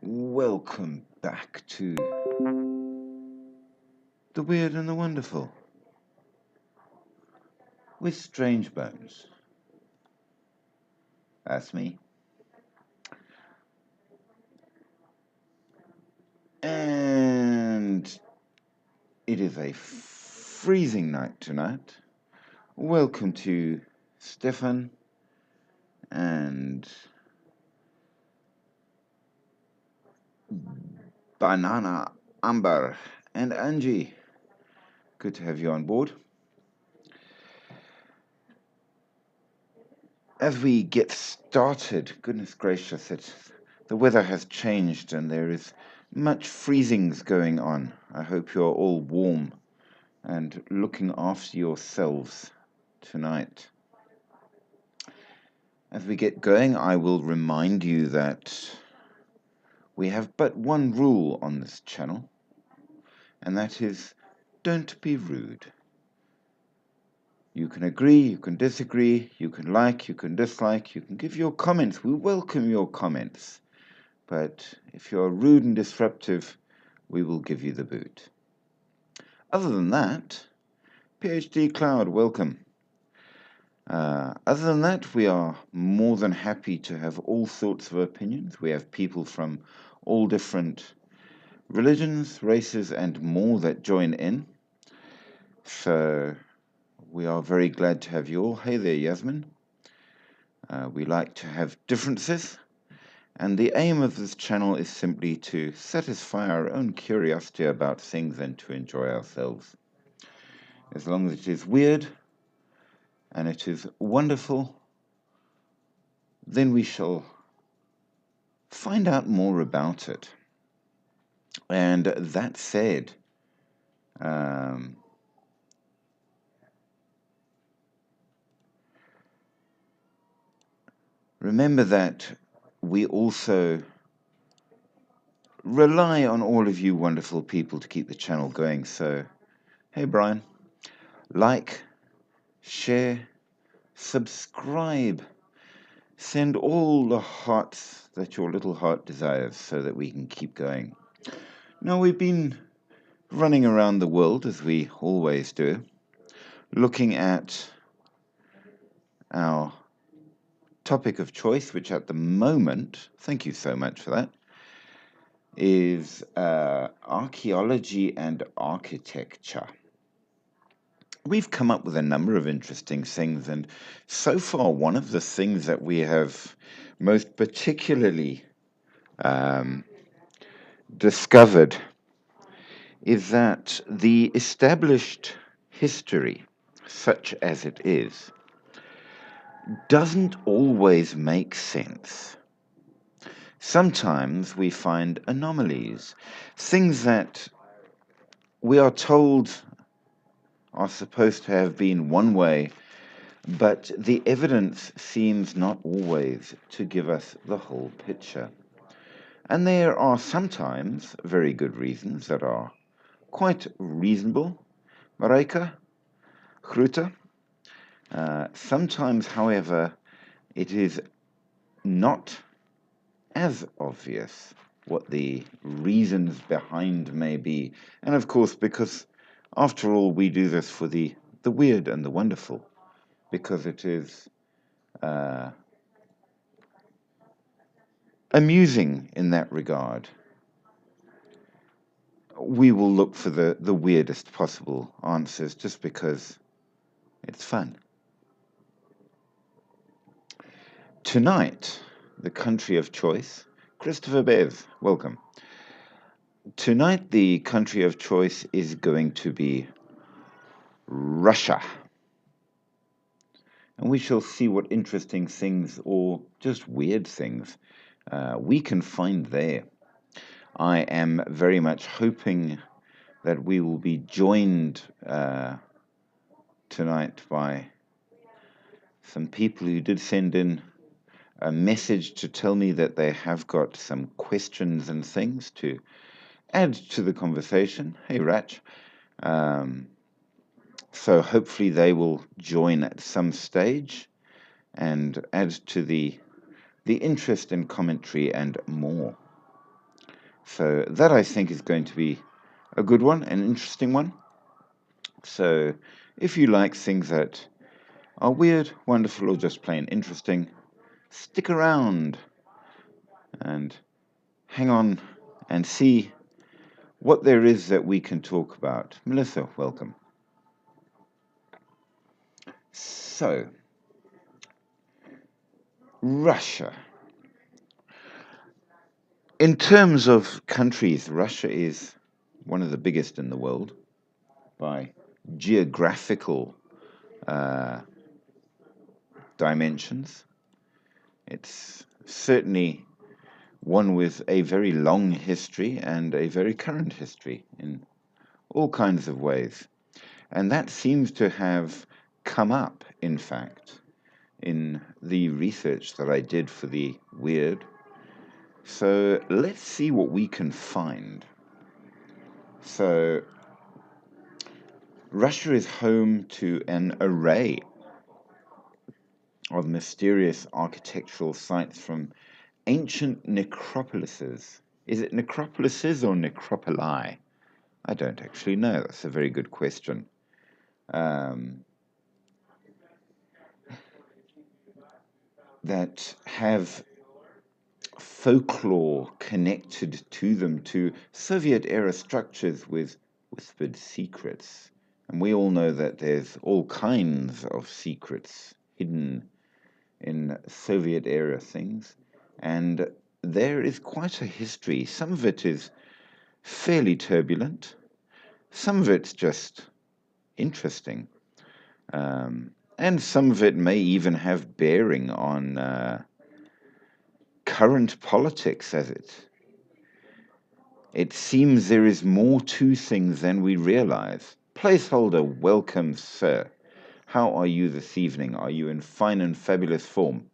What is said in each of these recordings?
Welcome back to the Weird and the Wonderful with Strange Bones. That's me. And it is a freezing night tonight. Welcome to Stefan and Banana, Amber, and Angie. Good to have you on board. As we get started, goodness gracious, the weather has changed and there is much freezings going on. I hope you're all warm and looking after yourselves tonight. As we get going, I will remind you that we have but one rule on this channel, and that is don't be rude. You can agree, you can disagree, you can like, you can dislike, you can give your comments. We welcome your comments. But if you're rude and disruptive, we will give you the boot. Other than that, PhD Cloud, welcome. Other than that, we are more than happy to have all sorts of opinions. We have people from all different religions, races, and more that join in. So we are very glad to have you all. Hey there, Yasmin. We like to have differences, and the aim of this channel is simply to satisfy our own curiosity about things and to enjoy ourselves. As long as it is weird and it is wonderful, then we shall find out more about it. And that said, remember that we also rely on all of you wonderful people to keep the channel going. So, hey Brian, like, share, subscribe, send all the hearts that your little heart desires so that we can keep going. Now, we've been running around the world, as we always do, looking at our topic of choice, which at the moment, thank you so much for that, is archaeology and architecture. We've come up with a number of interesting things, and so far one of the things that we have most particularly discovered is that the established history, such as it is, doesn't always make sense. Sometimes we find anomalies, things that we are told are supposed to have been one way, but the evidence seems not always to give us the whole picture. And there are sometimes very good reasons that are quite reasonable. Mareike, Groete. Sometimes, however, it is not as obvious what the reasons behind may be. And of course, because after all, we do this for the weird and the wonderful, because it is amusing in that regard. We will look for the weirdest possible answers just because it's fun. Tonight, the country of choice, Christopher Bev, welcome. Tonight, the country of choice is going to be Russia. And we shall see what interesting things or just weird things we can find there. I am very much hoping that we will be joined tonight by some people who did send in a message to tell me that they have got some questions and things to add to the conversation. Hey, Rach. So hopefully they will join at some stage and add to the interest and commentary and more. So that I think is going to be a good one, an interesting one. So if you like things that are weird, wonderful, or just plain interesting, stick around and hang on and see what there is that we can talk about. Melissa, welcome. So, Russia. In terms of countries, Russia is one of the biggest in the world by geographical uh, dimensions. It's certainly one with a very long history and a very current history in all kinds of ways. And that seems to have come up, in fact, in the research that I did for the Weird. So let's see what we can find. So, Russia is home to an array of mysterious architectural sites from ancient necropolises. Is it necropolises or necropoli? I don't actually know. That's a very good question. That have folklore connected to them, to Soviet era structures with whispered secrets. And we all know that there's all kinds of secrets hidden in Soviet era things. And there is quite a history. Some of it is fairly turbulent, some of it's just interesting. And some of it may even have bearing on current politics, as it seems there is more to things than we realize. Placeholder, welcome, sir. How are you this evening? Are you in fine and fabulous form?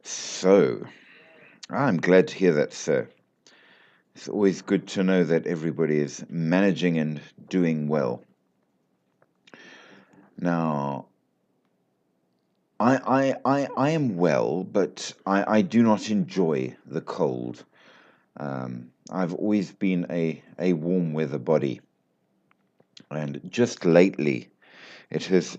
So, I'm glad to hear that, sir. It's always good to know that everybody is managing and doing well. Now, I am well, but I do not enjoy the cold. I've always been a warm weather body. And just lately, it has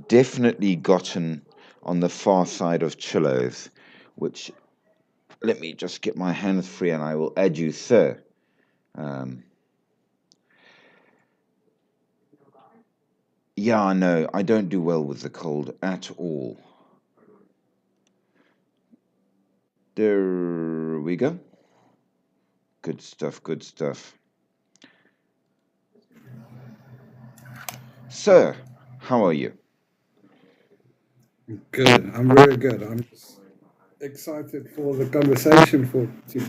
definitely gotten on the far side of chillos, which, let me just get my hands free and I will add you, sir. Yeah, no, I don't do well with the cold at all. There we go. Good stuff, good stuff. Sir, how are you? Good. I'm very good. I'm just excited for the conversation for today.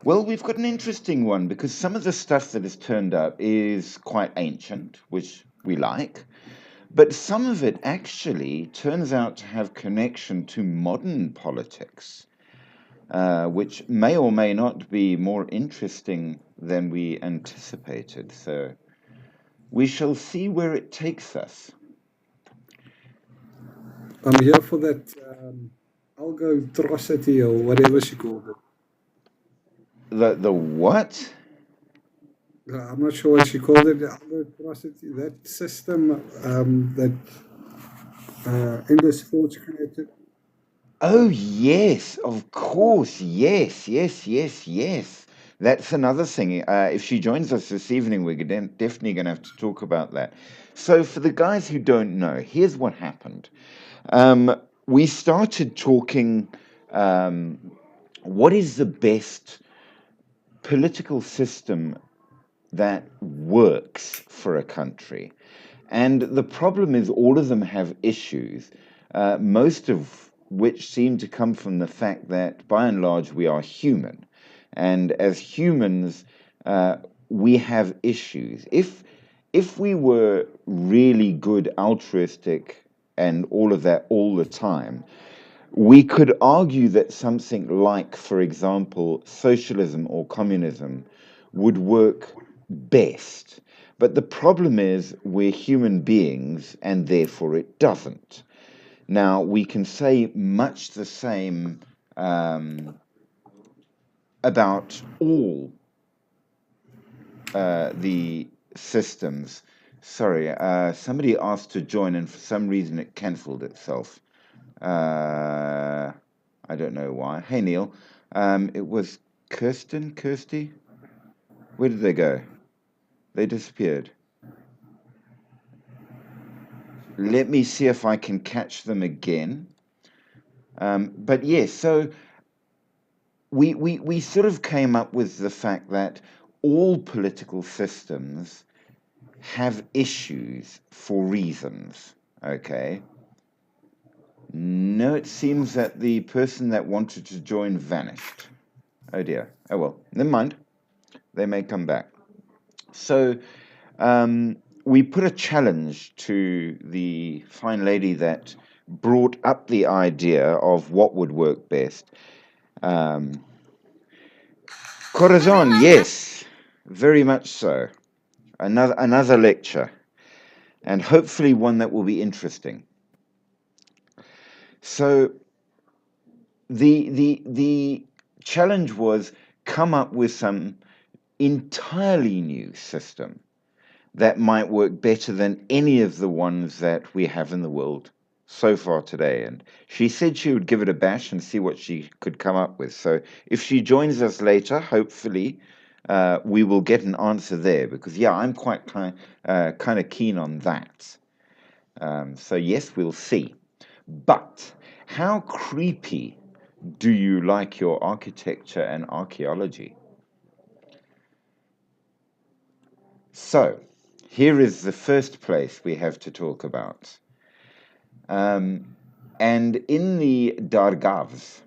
Well, we've got an interesting one because some of the stuff that has turned up is quite ancient, which we like, but some of it actually turns out to have connection to modern politics, which may or may not be more interesting than we anticipated. So we shall see where it takes us. I'm here for that algotrosity or whatever she called it. The what? I'm not sure what she called it. The algotrosity, that system that English Sports created. Oh, yes, of course. Yes, yes, yes, yes. That's another thing. If she joins us this evening, we're definitely going to have to talk about that. So, for the guys who don't know, here's what happened. We started talking what is the best political system that works for a country. And the problem is, all of them have issues, most of which seem to come from the fact that, by and large, we are human. And as humans, we have issues. If we were really good, altruistic, and all of that all the time, we could argue that something like, for example, socialism or communism would work best. But the problem is we're human beings, and therefore it doesn't. Now, we can say much the same about all the systems. Sorry, somebody asked to join, and for some reason it cancelled itself. I don't know why. Hey, Neil. It was Kirsty? Where did they go? They disappeared. Let me see if I can catch them again. But yes, so we sort of came up with the fact that all political systems have issues for reasons, okay? No, it seems that the person that wanted to join vanished. Oh dear. Oh well, never mind. They may come back. So we put a challenge to the fine lady that brought up the idea of what would work best. Corazon, yes, very much so. Another lecture, and hopefully one that will be interesting. So the challenge was come up with some entirely new system that might work better than any of the ones that we have in the world so far today. And she said she would give it a bash and see what she could come up with. So if she joins us later, hopefully we will get an answer there, because yeah, I'm quite kind of keen on that. So yes, we'll see. But how creepy do you like your architecture and archaeology? So here is the first place we have to talk about. And in the Dargavs,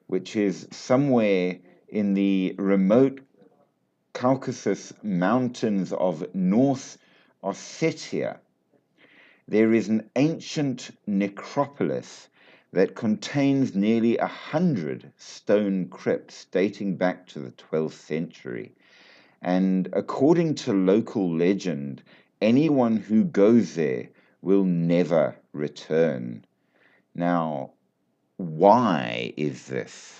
which is somewhere in the remote Caucasus mountains of North Ossetia, there is an ancient necropolis that contains nearly 100 stone crypts dating back to the 12th century. And according to local legend, anyone who goes there will never return. Now, why is this?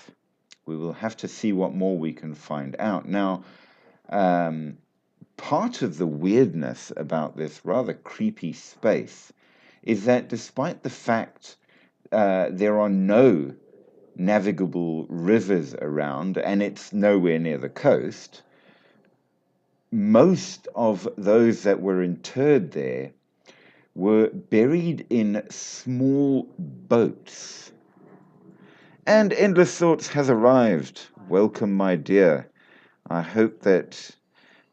We will have to see what more we can find out. Now, part of the weirdness about this rather creepy space is that despite the fact there are no navigable rivers around and it's nowhere near the coast, most of those that were interred there were buried in small boats. And Endless Thoughts has arrived. Welcome, my dear. I hope that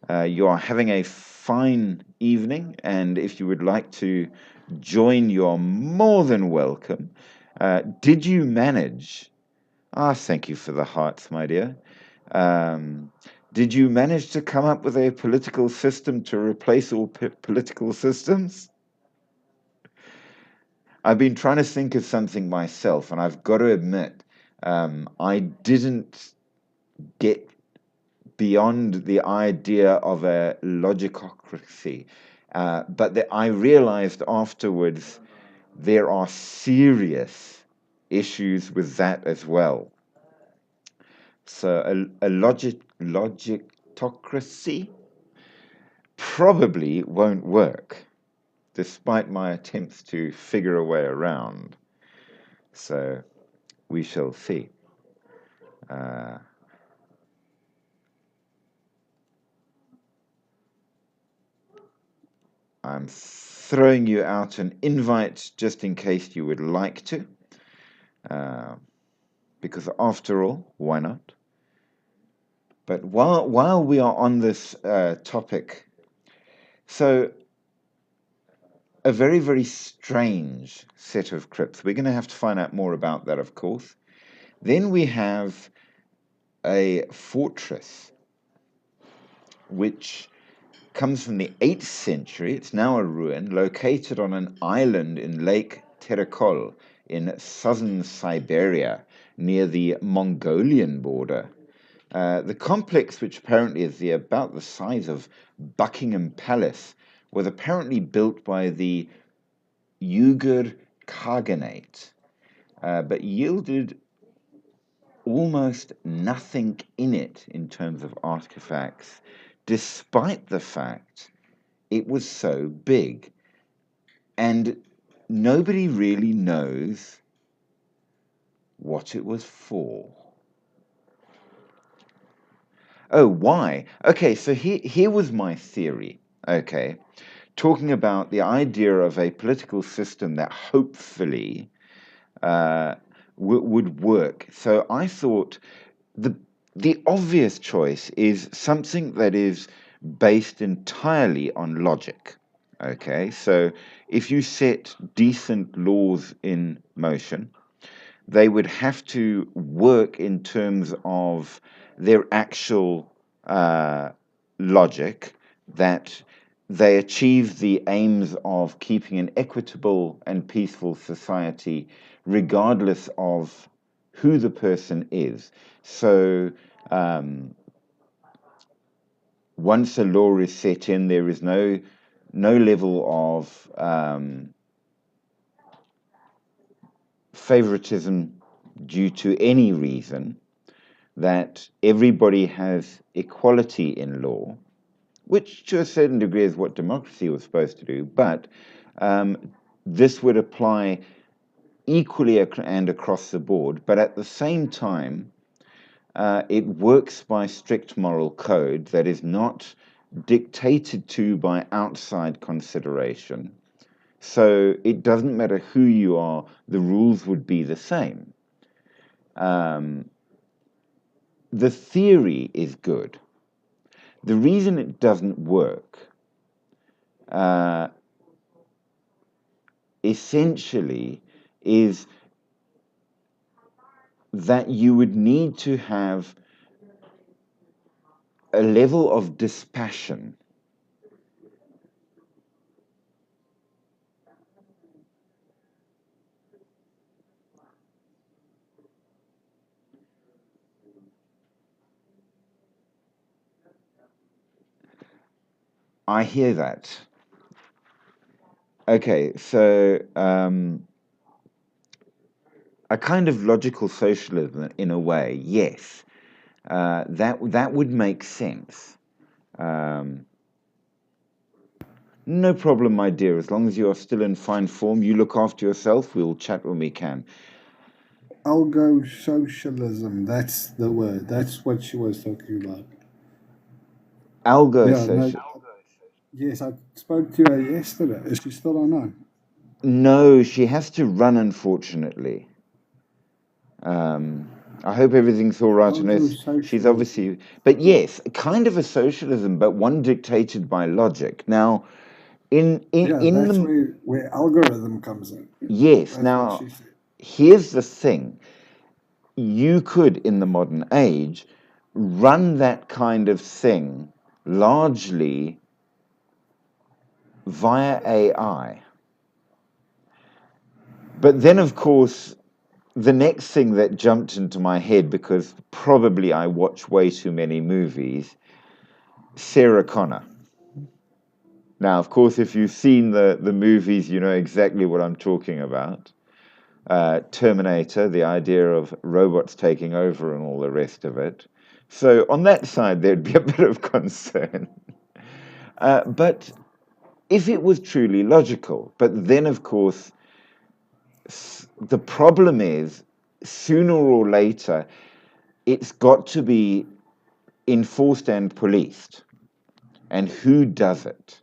you are having a fine evening, and if you would like to join, you're more than welcome. Did you manage? Thank you for the hearts, my dear. Did you manage to come up with a political system to replace all political systems? I've been trying to think of something myself, and I've got to admit, I didn't get beyond the idea of a logicocracy. But I realized afterwards there are serious issues with that as well. So a logicocracy probably won't work, despite my attempts to figure a way around. So we shall see. I'm throwing you out an invite just in case you would like to, because after all, why not? But while we are on this topic, so a very, very strange set of crypts. We're going to have to find out more about that, of course. Then we have a fortress, which comes from the 8th century. It's now a ruin, located on an island in Lake Terekol in southern Siberia, near the Mongolian border. The complex, which apparently is about the size of Buckingham Palace, was apparently built by the Uyghur Khaganate, but yielded almost nothing in it in terms of artifacts, despite the fact it was so big. And nobody really knows what it was for. Oh, why? Okay, so here was my theory. Okay, talking about the idea of a political system that hopefully would work. So I thought the the obvious choice is something that is based entirely on logic. Okay, so if you set decent laws in motion, they would have to work in terms of their actual logic, that they achieve the aims of keeping an equitable and peaceful society regardless of who the person is. So once a law is set in, there is no level of favoritism due to any reason, that everybody has equality in law, which to a certain degree is what democracy was supposed to do, but this would apply equally and across the board. But at the same time, it works by strict moral code that is not dictated to by outside consideration. So it doesn't matter who you are, the rules would be the same. The theory is good. The reason it doesn't work essentially is that you would need to have a level of dispassion. I hear that. Okay, so a kind of logical socialism in a way, yes. That would make sense. No problem, my dear. As long as you are still in fine form, you look after yourself. We'll chat when we can. Algo socialism, that's the word. That's what she was talking about. Algo Yeah, no, social. yes, I spoke to her yesterday. Is she still on? No, she has to run, unfortunately. I hope everything's all right. And Algo she's socialism. obviously, but yes, kind of a socialism, but one dictated by logic. Now, Yeah, in that's the where algorithm comes in. yes, That's what now she said. here's the thing: you could, in the modern age, run that kind of thing largely via AI. But then, of course, the next thing that jumped into my head, because probably I watch way too many movies, Sarah Connor. Now, of course, if you've seen the movies, you know exactly what I'm talking about. Terminator, the idea of robots taking over and all the rest of it. So on that side, there'd be a bit of concern. But if it was truly logical, but then, of course, the problem is sooner or later, it's got to be enforced and policed. And who does it?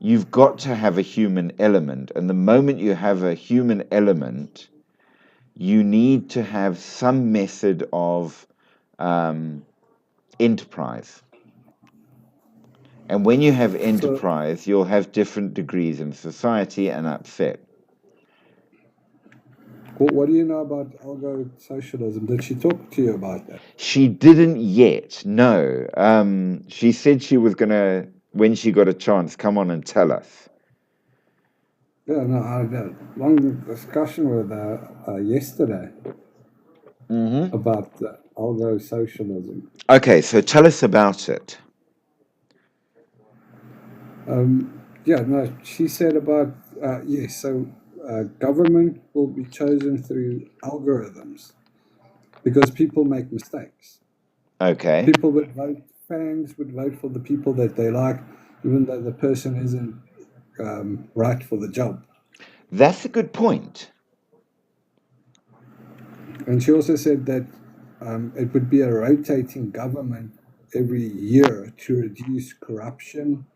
You've got to have a human element. And the moment you have a human element, you need to have some method of enterprise. And when you have So, enterprise, you'll have different degrees in society and upset. what do you know about algo socialism? Did she talk to you about that? She didn't yet, no. She said she was going to, when she got a chance, come on and tell us. Yeah, no, I had a long discussion with her yesterday Mm-hmm. about that. algo socialism. Okay, so tell us about it. Yeah, no, she said about, yes, so government will be chosen through algorithms because people make mistakes. Okay, People would vote, fans would vote for the people that they like, even though the person isn't right for the job. that's a good point. And she also said that it would be a rotating government every year to reduce corruption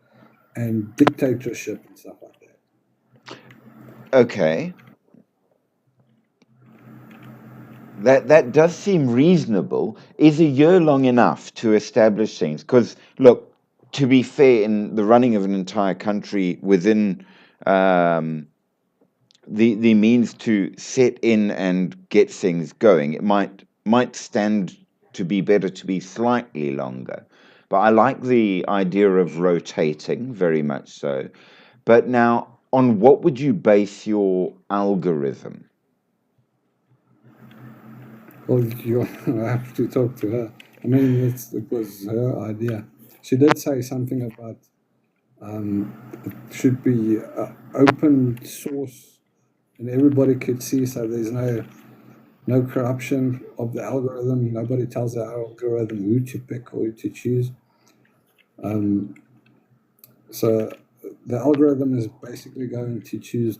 and dictatorship and stuff like that. Okay, that does seem reasonable. Is a year long enough to establish things? Because look, to be fair, in the running of an entire country within um, the means to set in and get things going, it might stand to be better to be slightly longer. But I like the idea of rotating very much so. But now, on what would you base your algorithm? Well, you have to talk to her. I mean, it was her idea. She did say something about it should be open source and everybody could see, so there's no corruption of the algorithm. Nobody tells the algorithm who to pick or who to choose. Um, so the algorithm is basically going to choose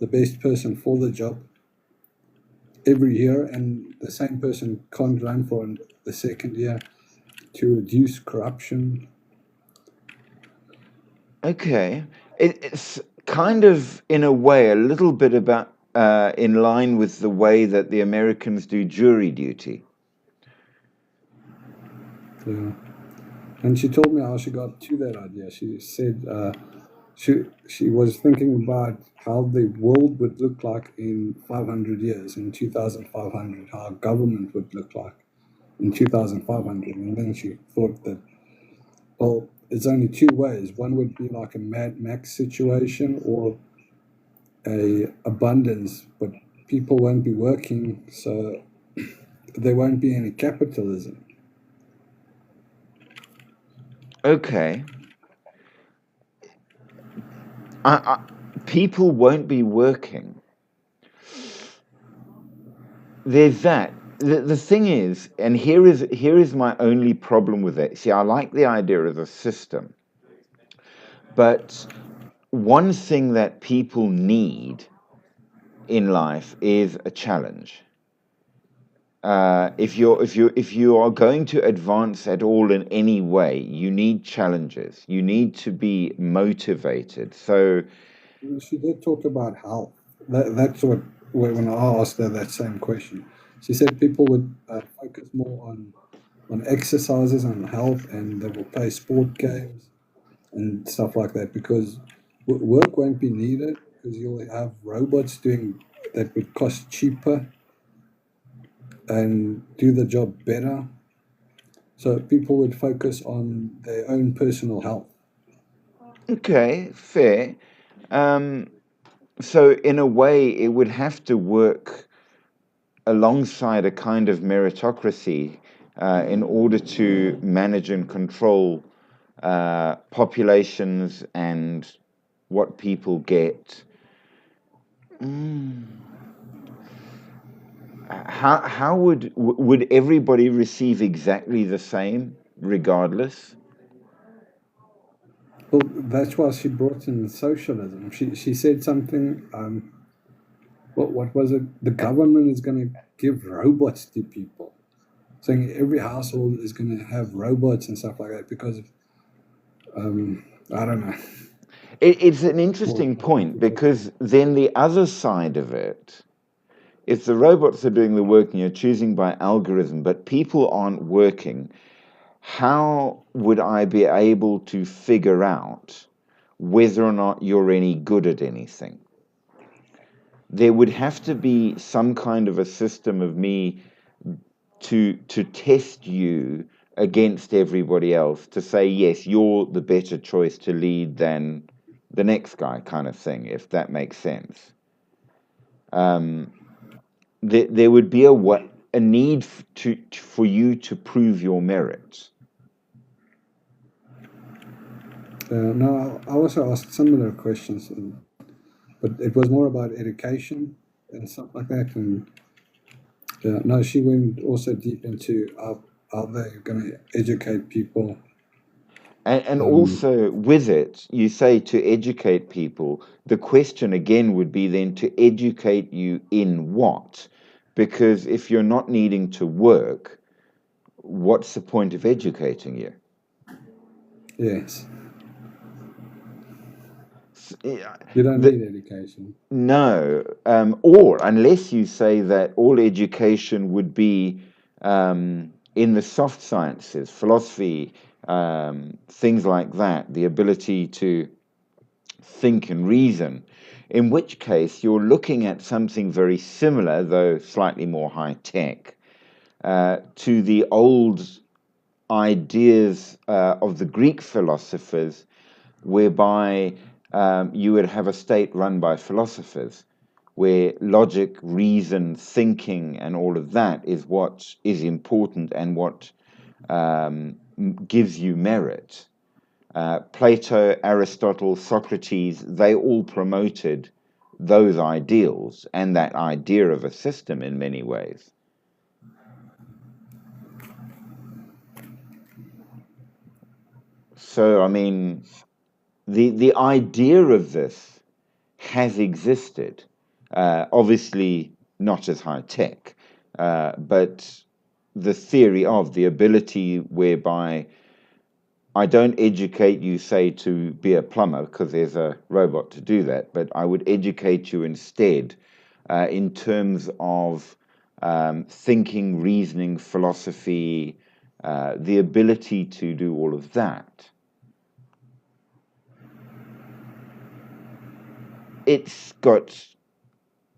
the best person for the job every year, and the same person can't run for the second year to reduce corruption. Okay, it's kind of, in a way, a little bit about in line with the way that the Americans do jury duty. Yeah. And she told me how she got to that idea. She said she was thinking about how the world would look like in 500 years, in 2500, how government would look like in 2500. And then she thought that, well, it's only two ways. One would be like a Mad Max situation or a abundance, but people won't be working, so there won't be any capitalism. Okay, I, people won't be working. There's that. The thing is, and here is my only problem with it. See, I like the idea of a system, but one thing that people need in life is a challenge. If you are going to advance at all in any way, you need challenges. You need to be motivated. So, She did talk about health. That's what when I asked her that same question, she said people would focus more on exercises and health, and they will play sport games and stuff like that because work won't be needed because you'll have robots doing that would cost cheaper and do the job better. So people would focus on their own personal health. okay, fair. Um, so in a way, it would have to work alongside a kind of meritocracy in order to manage and control populations and what people get. Mm. How would everybody receive exactly the same, regardless? Well, that's why she brought in socialism. She said something. What was it? The government is going to give robots to people, saying every household is going to have robots and stuff like that because of, I don't know. It's an More interesting point complicated. because then the other side of it, if the robots are doing the work and you're choosing by algorithm, but people aren't working, how would I be able to figure out whether or not you're any good at anything? There would have to be some kind of a system of me to test you against everybody else to say yes, you're the better choice to lead than the next guy, kind of thing, if that makes sense. um, there would be a way. a need for you to prove your merit. No, I also asked similar questions, but it was more about education and stuff like that. And no, she went also deep into how they're going to educate people. And Um, also with it, you say to educate people, the question again would be then to educate you in what? Because if you're not needing to work, what's the point of educating you? yes, Yeah, you don't need education. no, or unless you say that all education would be in the soft sciences, philosophy, things like that, the ability to think and reason, in which case you're looking at something very similar, though slightly more high tech, to the old ideas of the Greek philosophers, whereby you would have a state run by philosophers, where logic, reason, thinking, and all of that is what is important and what gives you merit. Plato, Aristotle, Socrates, they all promoted those ideals and that idea of a system in many ways. So, I mean, the idea of this has existed, obviously not as high tech, but the theory of the ability whereby I don't educate you, say, to be a plumber because there's a robot to do that, but I would educate you instead in terms of thinking, reasoning, philosophy, the ability to do all of that. It's got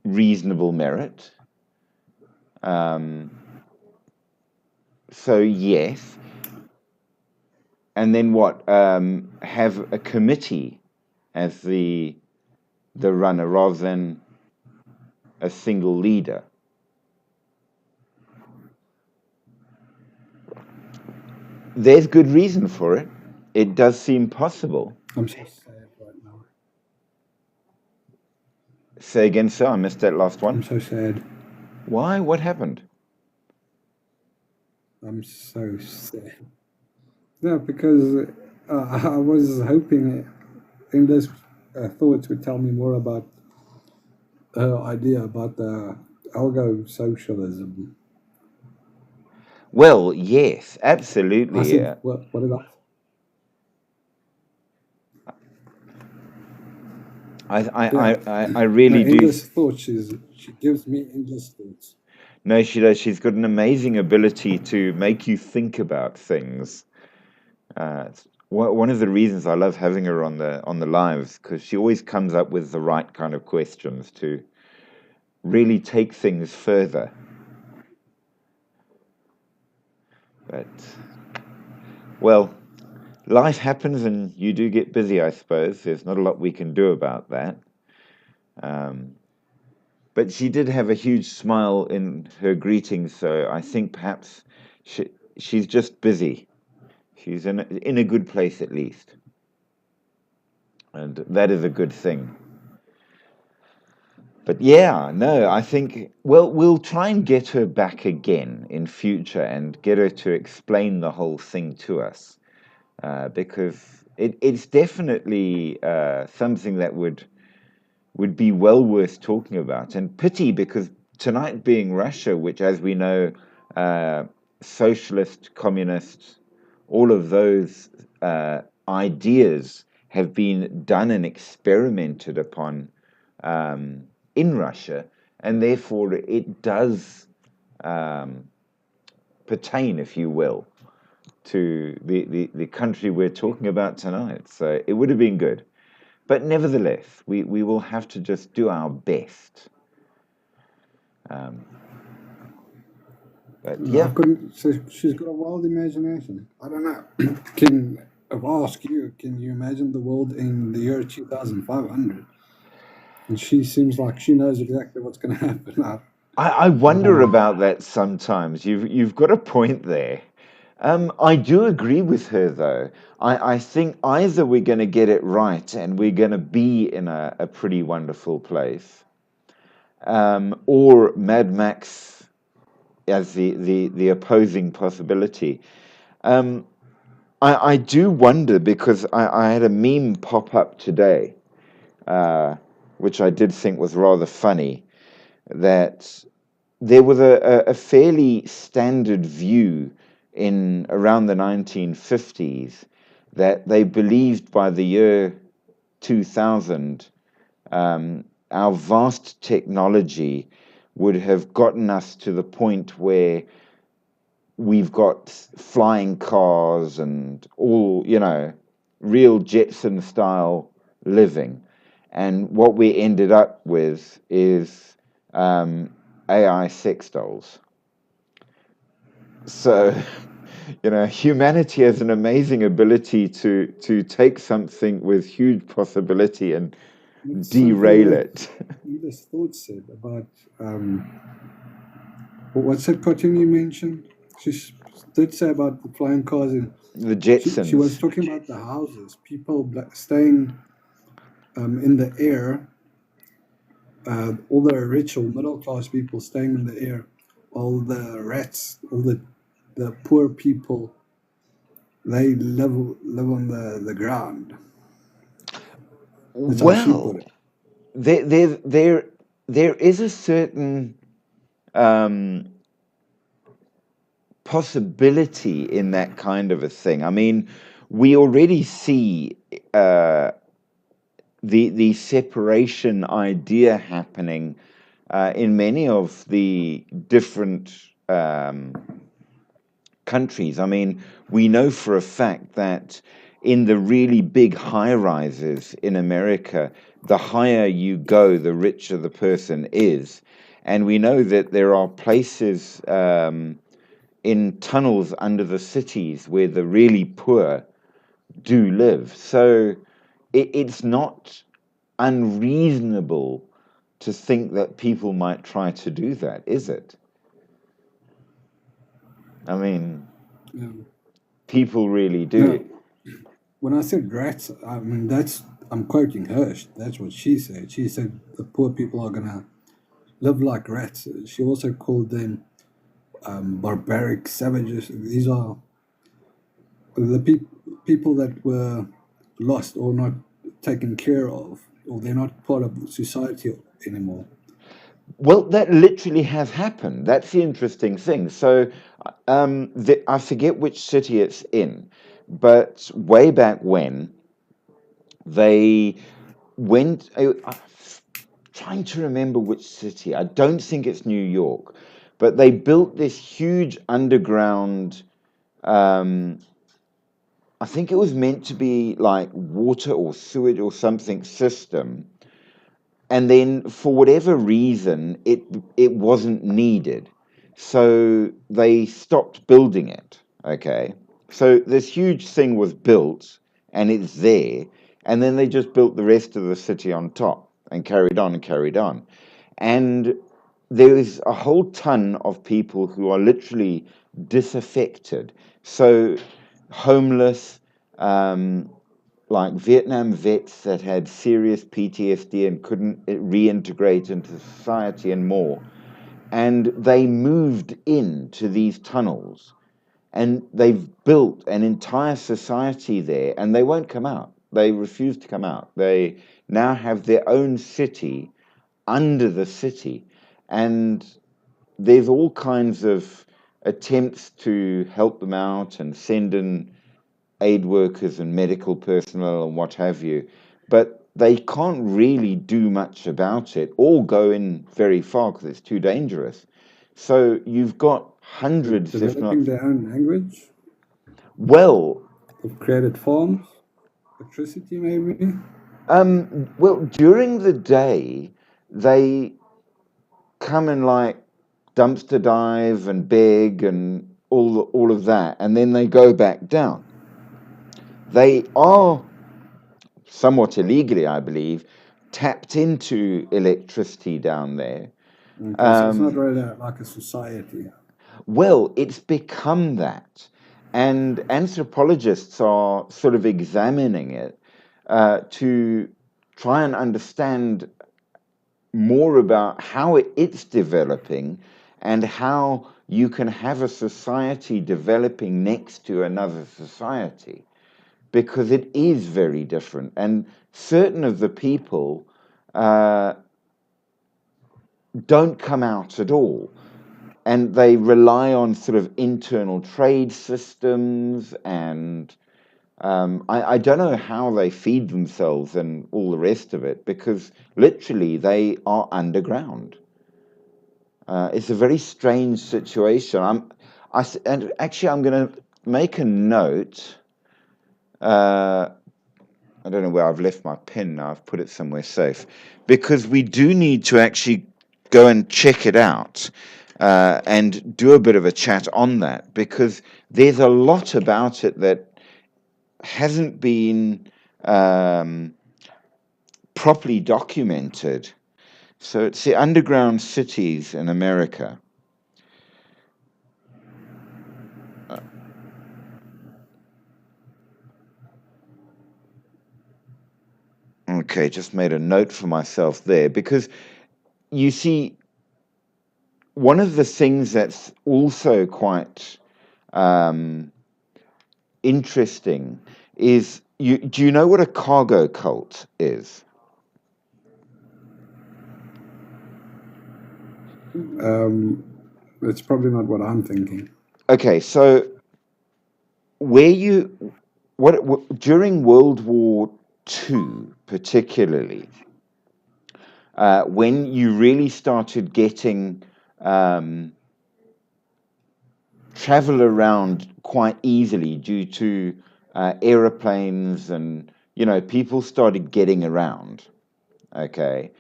reasonable merit. So, yes. And then what? Have a committee as the runner rather than a single leader. There's good reason for it. It does seem possible. I'm so sad right now. Say again, sir. I missed that last I'm one. so sad. Why? What happened? I'm so sad. No, because I was hoping English thoughts would tell me more about her idea about the algo socialism. Well, yes, I absolutely. said, what did I? Yeah, I no, really do. endless thoughts. She gives me endless thoughts. No, she does. She's got an amazing ability to make you think about things. It's one of the reasons I love having her on the lives because she always comes up with the right kind of questions to really take things further. But well, life happens and you do get busy, I suppose. There's not a lot we can do about that. Um, but she did have a huge smile in her greeting, so I think perhaps she's just busy. She's in a good place at least, and that is a good thing. But yeah, no, I think, well, we'll try and get her back again in future and get her to explain the whole thing to us, because it's definitely something that would be well worth talking about. And pity because tonight being Russia, which, as we know, uh, socialist, communist, all of those ideas have been done and experimented upon in Russia, and therefore it does um, pertain, if you will, to the country we're talking about tonight. So it would have been good. But nevertheless, we will have to just do our best. Um, but yeah, I've got. So she's got a wild imagination. I don't know. Can if I ask you, can you imagine the world in the year 2500? And she seems like she knows exactly what's going to happen. I wonder about that sometimes. You've got a point there. I do agree with her, though. I think either we're going to get it right and we're going to be in a pretty wonderful place, or Mad Max as the opposing possibility. Um, I do wonder because I had a meme pop up today, which I did think was rather funny, that there was a fairly standard view in around the 1950s that they believed by the year 2000, our vast technology would have gotten us to the point where we've got flying cars and all, real Jetson style living. And what we ended up with is AI sex dolls. So, humanity has an amazing ability to take something with huge possibility and It's something derail that it. Edith Thought said about what's that cartoon you mentioned? Did say about the flying cars, and The she was Jetsons. talking about the houses, people staying in the air, all the rich or middle class people staying in the air, all the rats, all the poor people, they live on the ground. That's how she put Well, it. there, there, there, there is a certain um, possibility in that kind of a thing. I mean, we already see uh, the separation idea happening in many of the different countries. I mean, we know for a fact that in the really big high rises in America, the higher you go, the richer the person is. And we know that there are places in tunnels under the cities where the really poor do live. So it's not unreasonable to think that people might try to do that, is it? I mean, Yeah. people really No, do. when I said rats, I mean I'm quoting her. That's what she said. She said the poor people are gonna live like rats. She also called them barbaric savages. These are the people that were lost or not taken care of, or they're not part of society anymore. Well, that literally has happened. That's the interesting thing. So, I forget which city it's in, but way back when they went, I'm trying to remember which city. I don't think it's New York, but they built this huge underground. Um, I think it was meant to be like water or sewage or something system, and then for whatever reason it wasn't needed, so they stopped building it. Okay, so this huge thing was built and it's there, and then they just built the rest of the city on top and carried on and carried on. And there is a whole ton of people who are literally disaffected, so homeless, um, like Vietnam vets that had serious PTSD and couldn't reintegrate into society and more. And they moved into these tunnels and they've built an entire society there and they won't come out. They refuse to come out. They now have their own city under the city. And there's all kinds of attempts to help them out and send in aid workers and medical personnel and what have you, but they can't really do much about it or go in very far because it's too dangerous. So you've got hundreds, if not, Developing their own language. well, They've created farms, electricity maybe. during the day, they come and like dumpster dive and beg and all of that, and then they go back down. They are somewhat illegally, I believe, tapped into electricity down there. Okay, so it's not really like a society. Well, it's become that. And anthropologists are sort of examining it to try and understand more about how it's developing and how you can have a society developing next to another society, because it is very different. And certain of the people uh, don't come out at all. And they rely on sort of internal trade systems, and I don't know how they feed themselves and all the rest of it, because literally they are underground. It's a very strange situation. And actually, I'm going to make a note. I don't know where I've left my pen now. I've put it somewhere safe, because we do need to actually go and check it out and do a bit of a chat on that, because there's a lot about it that hasn't been um, properly documented. So it's the underground cities in America. Okay, just made a note for myself there, because you see, one of the things that's also quite um, interesting is, do you know what a cargo cult is? It's probably not what I'm thinking. Okay, so where you what during World War II, particularly, when you really started getting um, travel around quite easily due to aeroplanes, and people started getting around. Okay,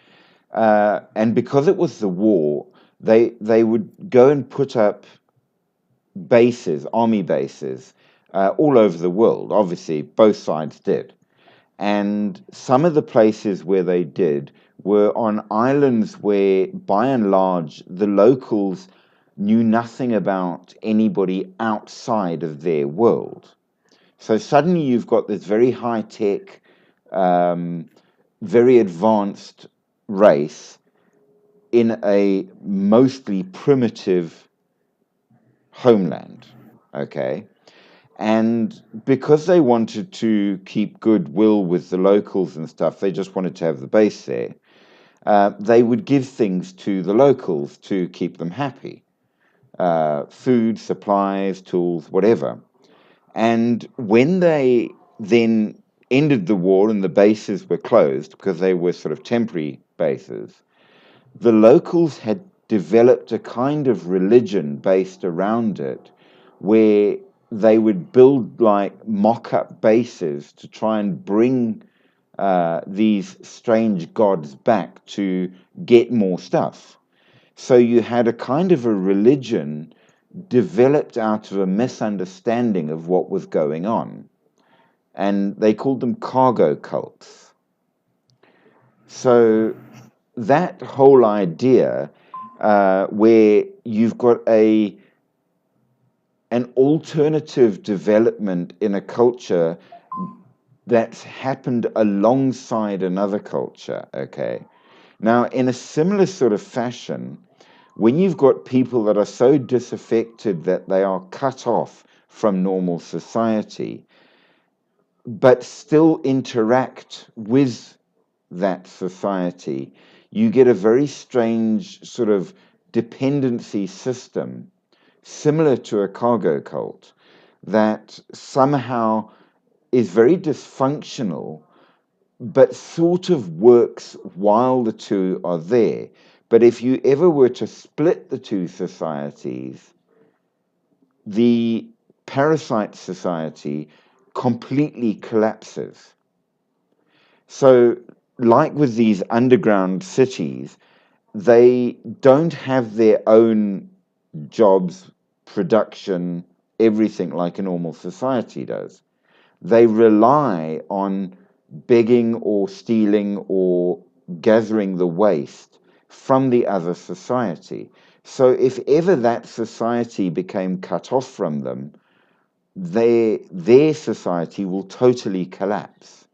and because it was the war, they would go and put up bases, army bases, all over the world. Obviously, both sides did. And some of the places where they did were on islands where, by and large, the locals knew nothing about anybody outside of their world. So suddenly you've got this very high tech, um, very advanced race in a mostly primitive homeland. Okay. And because they wanted to keep goodwill with the locals and stuff, they just wanted to have the base there. They would give things to the locals to keep them happy: food, supplies, tools, whatever. And when they then ended the war and the bases were closed, because they were sort of temporary bases, the locals had developed a kind of religion based around it, where they would build like mock-up bases to try and bring these strange gods back to get more stuff. So you had a kind of a religion developed out of a misunderstanding of what was going on, and they called them cargo cults. So that whole idea, where you've got an alternative development in a culture that's happened alongside another culture. Okay, now in a similar sort of fashion, when you've got people that are so disaffected that they are cut off from normal society, but still interact with that society, you get a very strange sort of dependency system, similar to a cargo cult, that somehow is very dysfunctional, but sort of works while the two are there. But if you ever were to split the two societies, the parasite society completely collapses. So, like with these underground cities, they don't have their own jobs, production, everything like a normal society does. They rely on begging or stealing or gathering the waste from the other society. So if ever that society became cut off from them, their society will totally collapse,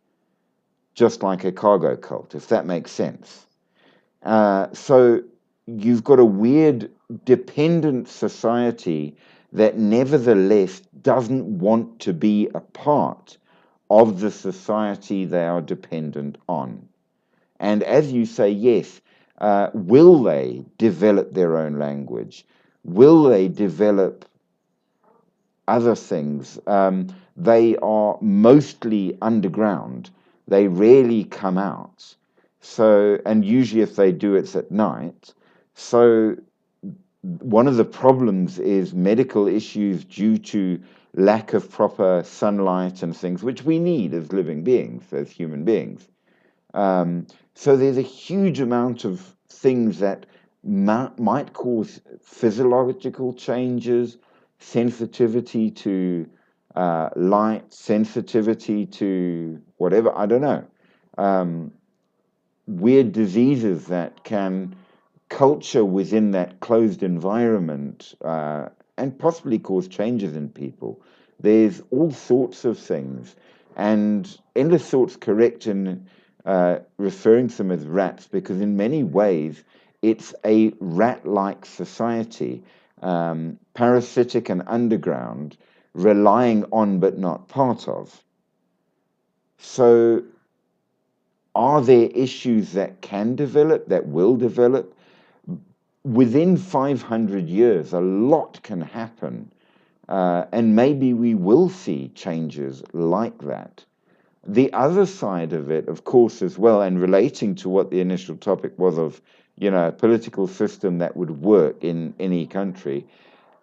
just like a cargo cult, if that makes sense. So you've got a weird dependent society that nevertheless doesn't want to be a part of the society they are dependent on. And as you say, yes, will they develop their own language? Will they develop other things? They are mostly underground. They rarely come out. So, and usually if they do, it's at night. So one of the problems is medical issues due to lack of proper sunlight and things, which we need as living beings, as human beings. So there's a huge amount of things that might cause physiological changes, sensitivity to light, sensitivity to whatever, I don't know, um, weird diseases that can culture within that closed environment and possibly cause changes in people. There's all sorts of things. And Endless Thought's correct in referring to them as rats because, in many ways, it's a rat like society, parasitic and underground, relying on but not part of. So, are there issues that can develop, that will develop? Within 500 years, a lot can happen. And maybe we will see changes like that. The other side of it, of course, as well, and relating to what the initial topic was of, a political system that would work in any country,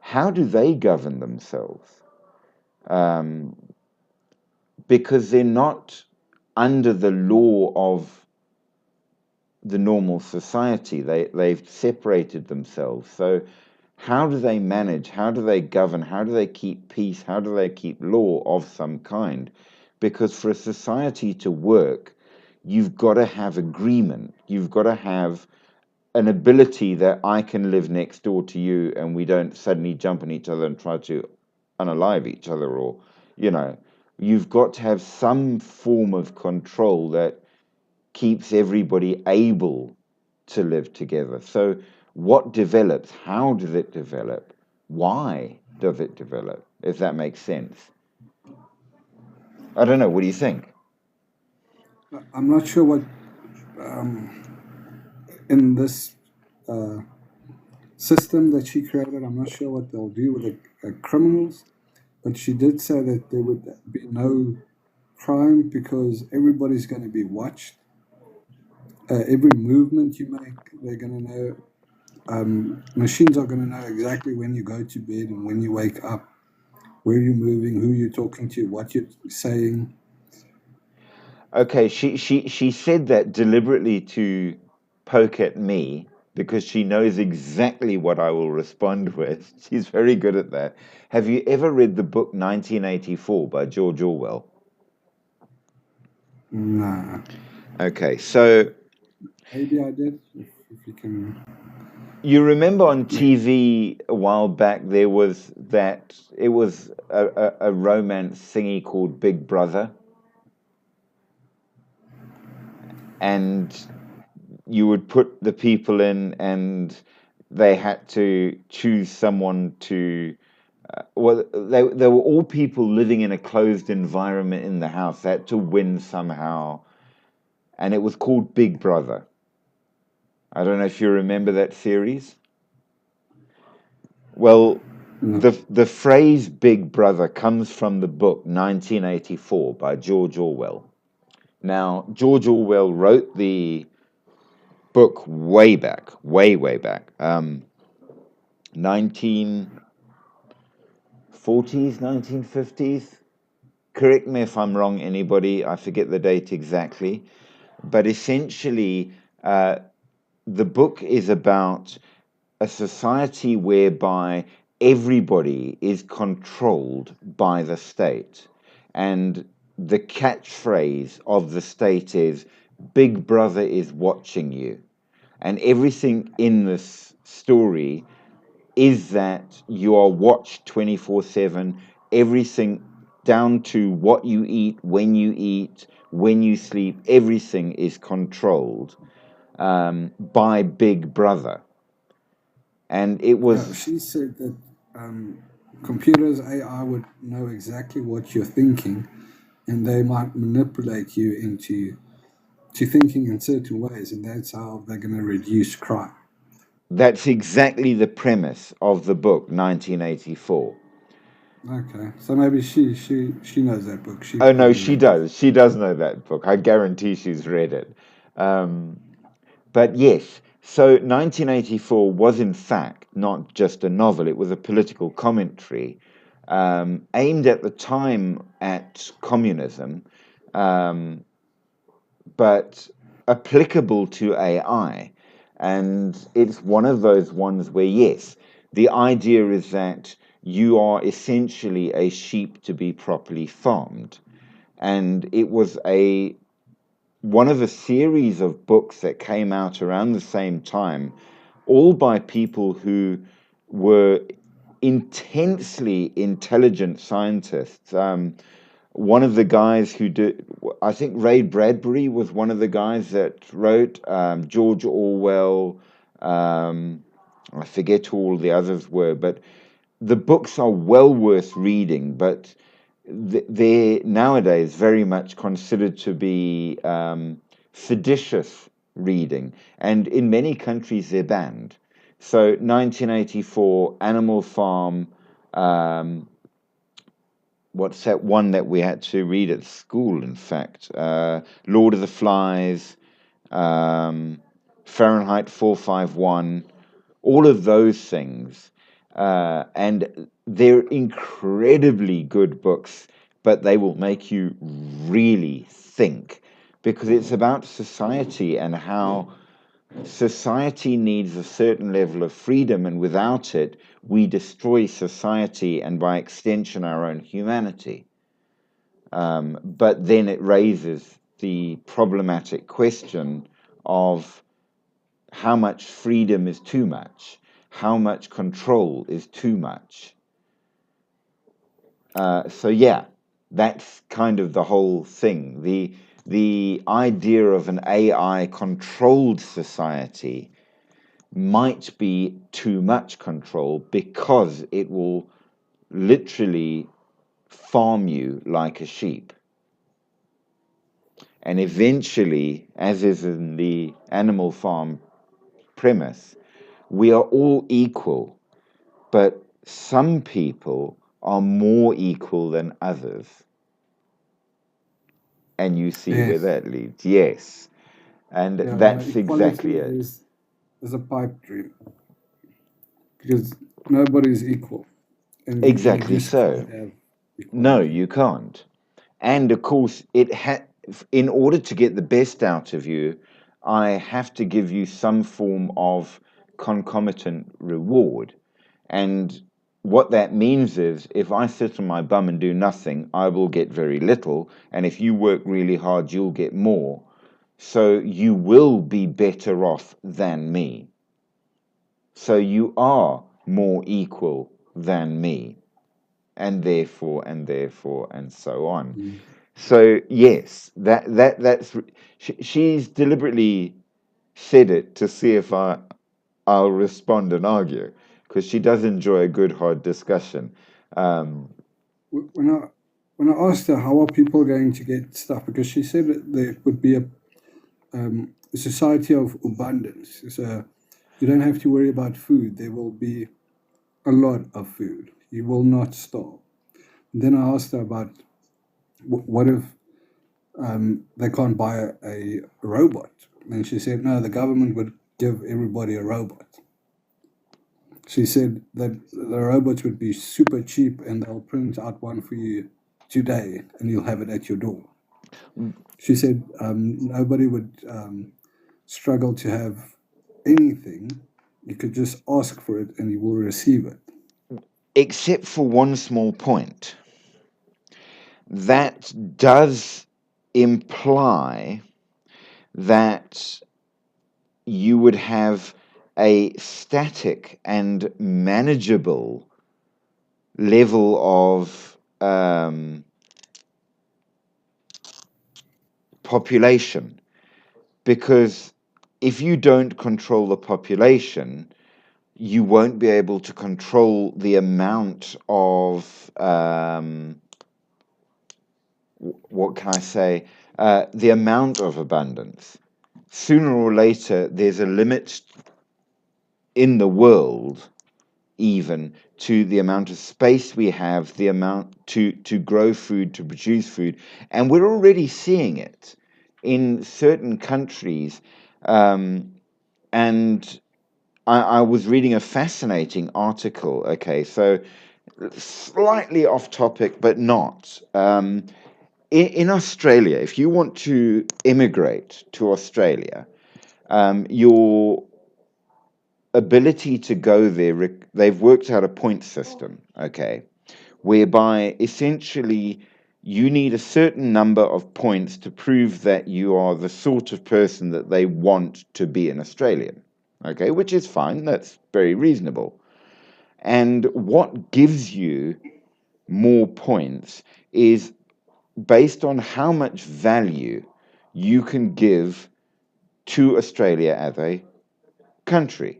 how do they govern themselves? Um, because they're not under the law of the normal society. They've separated themselves. So how do they manage? How do they govern? How do they keep peace? How do they keep law of some kind? Because for a society to work, you've got to have agreement. You've got to have an ability that I can live next door to you and we don't suddenly jump on each other and try to unalive each other, or, you know, you've got to have some form of control that keeps everybody able to live together. So, what develops? How does it develop? Why does it develop? If that makes sense. I don't know. What do you think? I'm not sure what in this uh, system that she created. I'm not sure what they'll do with the criminals, but she did say that there would be no crime because everybody's going to be watched. Every movement you make, they're going to know. Machines are going to know exactly when you go to bed and when you wake up, where you're moving, who you're talking to, what you're saying. Okay, she said that deliberately to poke at me because she knows exactly what I will respond with. She's very good at that. Have you ever read the book 1984 by George Orwell? Nah, Okay, so maybe I did. If you can you remember on make. TV a while back there was that it was a romance thingy called Big Brother, and you would put the people in and they had to choose someone to well they were all people living in a closed environment in the house. They had to win somehow, and it was called Big Brother. I don't know if you remember that series. Well, No. the phrase Big Brother comes from the book 1984 by George Orwell. Now, George Orwell wrote the book way back, way back, 1940s, 1950s. Correct me if I'm wrong, anybody. I forget the date exactly. But essentially, the book is about a society whereby everybody is controlled by the state. And the catchphrase of the state is Big Brother is watching you. And everything in this story is that you are watched 24/7, everything down to what you eat, when you sleep, everything is controlled by Big Brother. And it Yeah, was she said that computers, AI would know exactly what you're thinking, and they might manipulate you into to thinking in certain ways, and that's how they're going to reduce crime. that's exactly the premise of the book 1984. Okay, so maybe she knows that book. She Oh no, probably she read it. does. She does know that book. I guarantee she's read it. Um, but yes, so 1984 was in fact not just a novel, it was a political commentary aimed at the time at communism, um, but applicable to AI. And it's one of those ones where, yes, the idea is that you are essentially a sheep to be properly farmed. And it was a one of a series of books that came out around the same time, all by people who were intensely intelligent scientists. One of the guys who did, I think Ray Bradbury was one of the guys that wrote George Orwell. Um, I forget who all the others were, but the books are well worth reading, but they're nowadays very much considered to be seditious reading, and in many countries they're banned. So, 1984, Animal Farm, um, what's that one that we had to read at school, in fact? Lord of the Flies, um, Fahrenheit 451, all of those things. And they're incredibly good books, but they will make you really think because it's about society and how society needs a certain level of freedom, and without it, we destroy society and by extension our own humanity. But then it raises the problematic question of how much freedom is too much, how much control is too much. So yeah, that's kind of the whole thing. The idea of an AI controlled society might be too much control because it will literally farm you like a sheep. And eventually, as is in the Animal Farm premise, we are all equal, but some people are more equal than others. And you see where Yes, that leads. Yes. And yeah, no, that's exactly equality it. is a pipe dream because nobody's equal, and you Exactly just so. can't have No, equality. you can't. And of course, in order to get the best out of you, I have to give you some form of concomitant reward. And what that means is if I sit on my bum and do nothing, I will get very little. And if you work really hard, you'll get more. So you will be better off than me. So you are more equal than me. And so on. Mm. So yes, she's deliberately said it to see if I'll respond and argue because she does enjoy a good hard discussion. Um, When I asked her how are people going to get stuff, because she said that there would be a society of abundance. So you don't have to worry about food. There will be a lot of food. You will not starve. Then I asked her about what if they can't buy a robot? And she said, no, the government would give everybody a robot. She said that the robots would be super cheap and they'll print out one for you today and you'll have it at your door. She said nobody would struggle to have anything. You could just ask for it and you will receive it. except for one small point. That does imply that you would have a static and manageable level of population. Because if you don't control the population, you won't be able to control the amount of what can I say? The amount of abundance. Sooner or later, there's a limit in the world, even to the amount of space we have, the amount to grow food, to produce food, and we're already seeing it in certain countries. And I was reading a fascinating article. Okay, so slightly off topic, but not. In Australia, if you want to immigrate to Australia, your ability to go there, they've worked out a point system, okay, whereby essentially you need a certain number of points to prove that you are the sort of person that they want to be an Australian, okay, which is fine, that's very reasonable. And what gives you more points is based on how much value you can give to Australia as a country.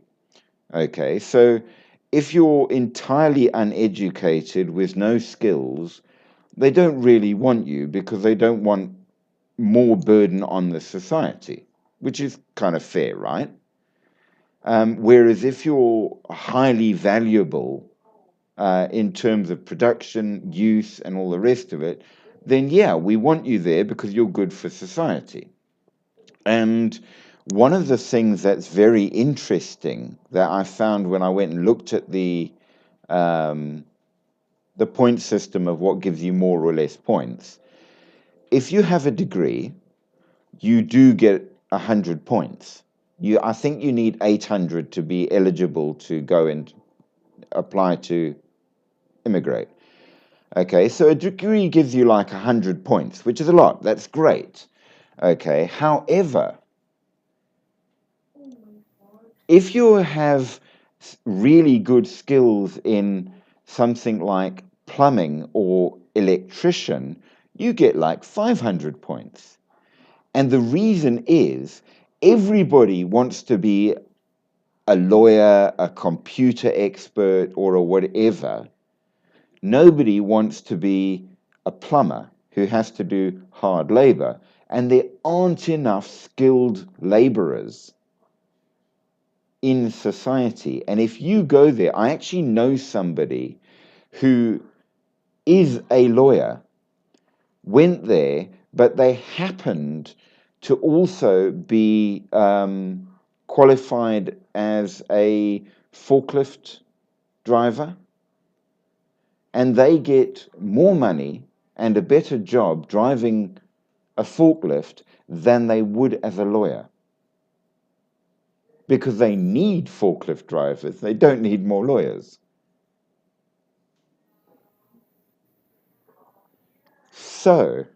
Okay, so if you're entirely uneducated with no skills, they don't really want you because they don't want more burden on the society, which is kind of fair, right? Whereas if you're highly valuable in terms of production, use, and all the rest of it, then yeah, we want you there because you're good for society. And one of the things that's very interesting that I found when I went and looked at um, the point system of what gives you more or less points, if you have a degree, you do get 100 points. I think you need 800 to be eligible to go and apply to immigrate. Okay, so a degree gives you like 100 points, which is a lot. That's great. Okay, however, if you have really good skills in something like plumbing or electrician, you get like 500 points. And the reason is everybody wants to be a lawyer, a computer expert, or a whatever. Nobody wants to be a plumber who has to do hard labor. And there aren't enough skilled laborers in society. And if you go there, I actually know somebody who is a lawyer, went there, but they happened to also be qualified as a forklift driver, and they get more money and a better job driving a forklift than they would as a lawyer. Because they need forklift drivers, they don't need more lawyers. So,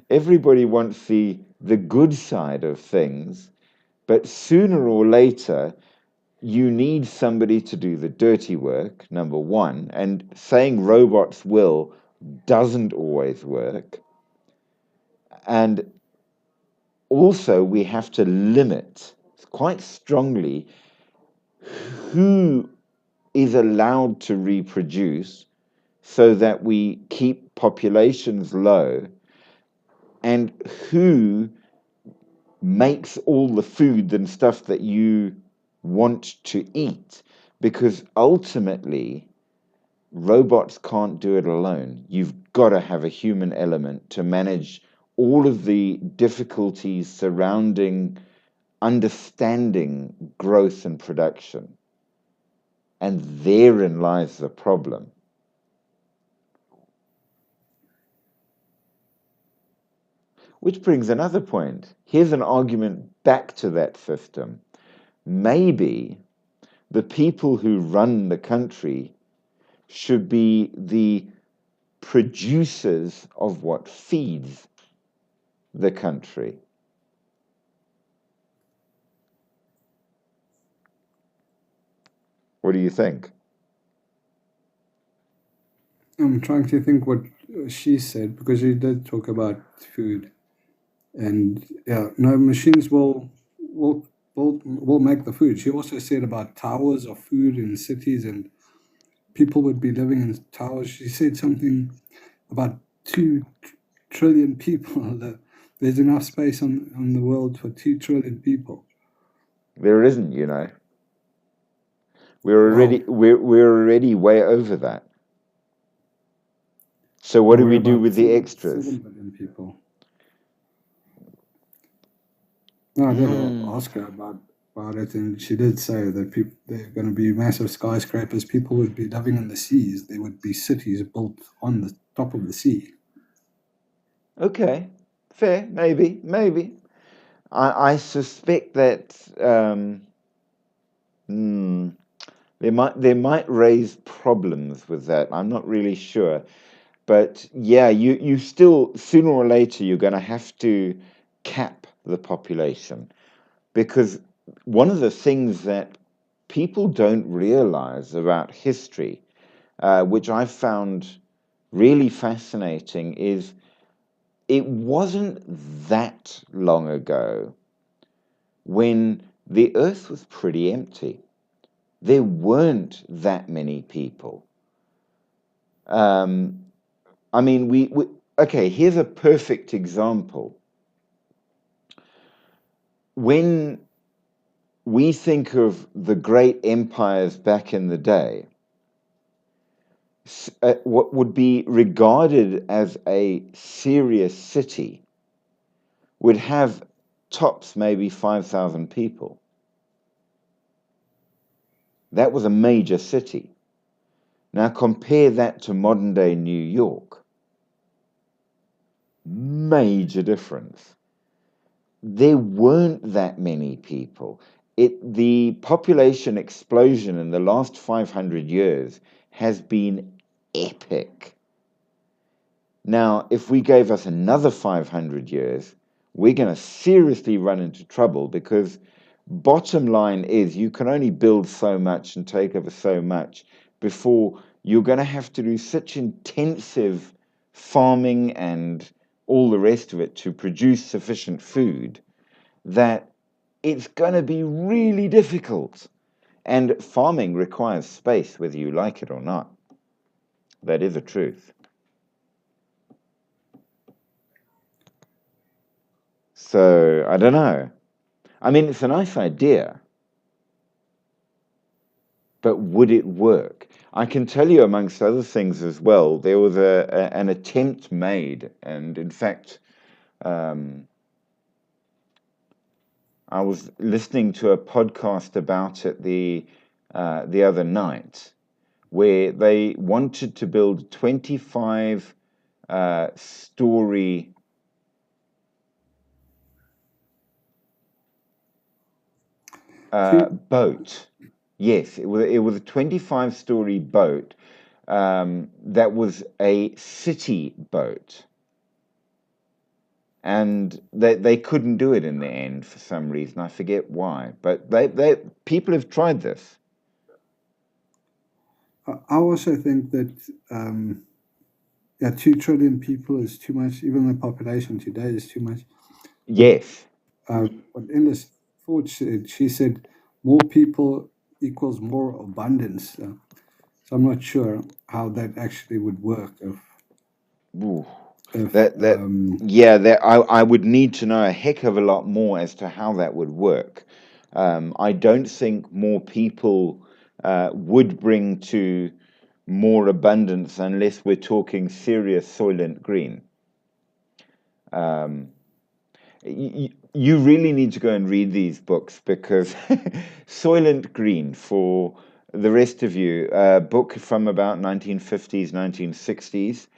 everybody wants the good side of things, but sooner or later, you need somebody to do the dirty work, number one, and saying robots will doesn't always work. And also, we have to limit quite strongly who is allowed to reproduce so that we keep populations low, and who makes all the food and stuff that you want to eat. Because ultimately, robots can't do it alone. You've got to have a human element to manage all of the difficulties surrounding understanding growth and production. And therein lies the problem. Which brings another point. Here's an argument back to that system. Maybe the people who run the country should be the producers of what feeds the country. What do you think? I'm trying to think what she said because she did talk about food, and yeah, no, machines will make the food. She also said about towers of food in cities, and people would be living in towers. She said something about 2 trillion people. There's enough space on the world for 2 trillion people. There isn't, you know. We're Wow. already we're already way over that. So what Yeah, do we're we do about with the seven extras? 7 billion people. No, I did Mm. ask her about it, and she did say that people they're going to be massive skyscrapers. People would be living in the seas. There would be cities built on the top of the sea. Okay, fair, maybe, maybe. I suspect that hmm, they might raise problems with that. I'm not really sure, but yeah, you still sooner or later you're going to have to cap the population because one of the things that people don't realize about history, which I found really fascinating, is it wasn't that long ago when the earth was pretty empty. There weren't that many people. Um, I mean, okay, here's a perfect example. When we think of the great empires back in the day, what would be regarded as a serious city would have tops maybe 5,000 people. That was a major city. Now compare that to modern day New York. Major difference. There weren't that many people. The population explosion in the last 500 years has been epic. Now, if we gave us another 500 years, we're going to seriously run into trouble because bottom line is you can only build so much and take over so much before you're going to have to do such intensive farming and all the rest of it to produce sufficient food that it's going to be really difficult. And farming requires space, whether you like it or not. That is a truth. So I don't know. I mean, it's a nice idea, but would it work? I can tell you, amongst other things as well, there was an attempt made, and in fact, um, I was listening to a podcast about it the other night, where they wanted to build a 25 story She, boat. Yes, it was a 25-story boat that was a city boat. And they couldn't do it in the end for some reason. I forget why. But they people have tried this. I also think that yeah, 2 trillion people is too much. Even the population today is too much. But Yes. what Endless Ford said, she said, more people equals more abundance. So I'm not sure how that actually would work Ooh. if That yeah, that I would need to know a heck of a lot more as to how that would work. I don't think more people would bring to more abundance unless we're talking serious Soylent Green. Um, you really need to go and read these books because Soylent Green, for the rest of you, a book from about 1950s, 1960s,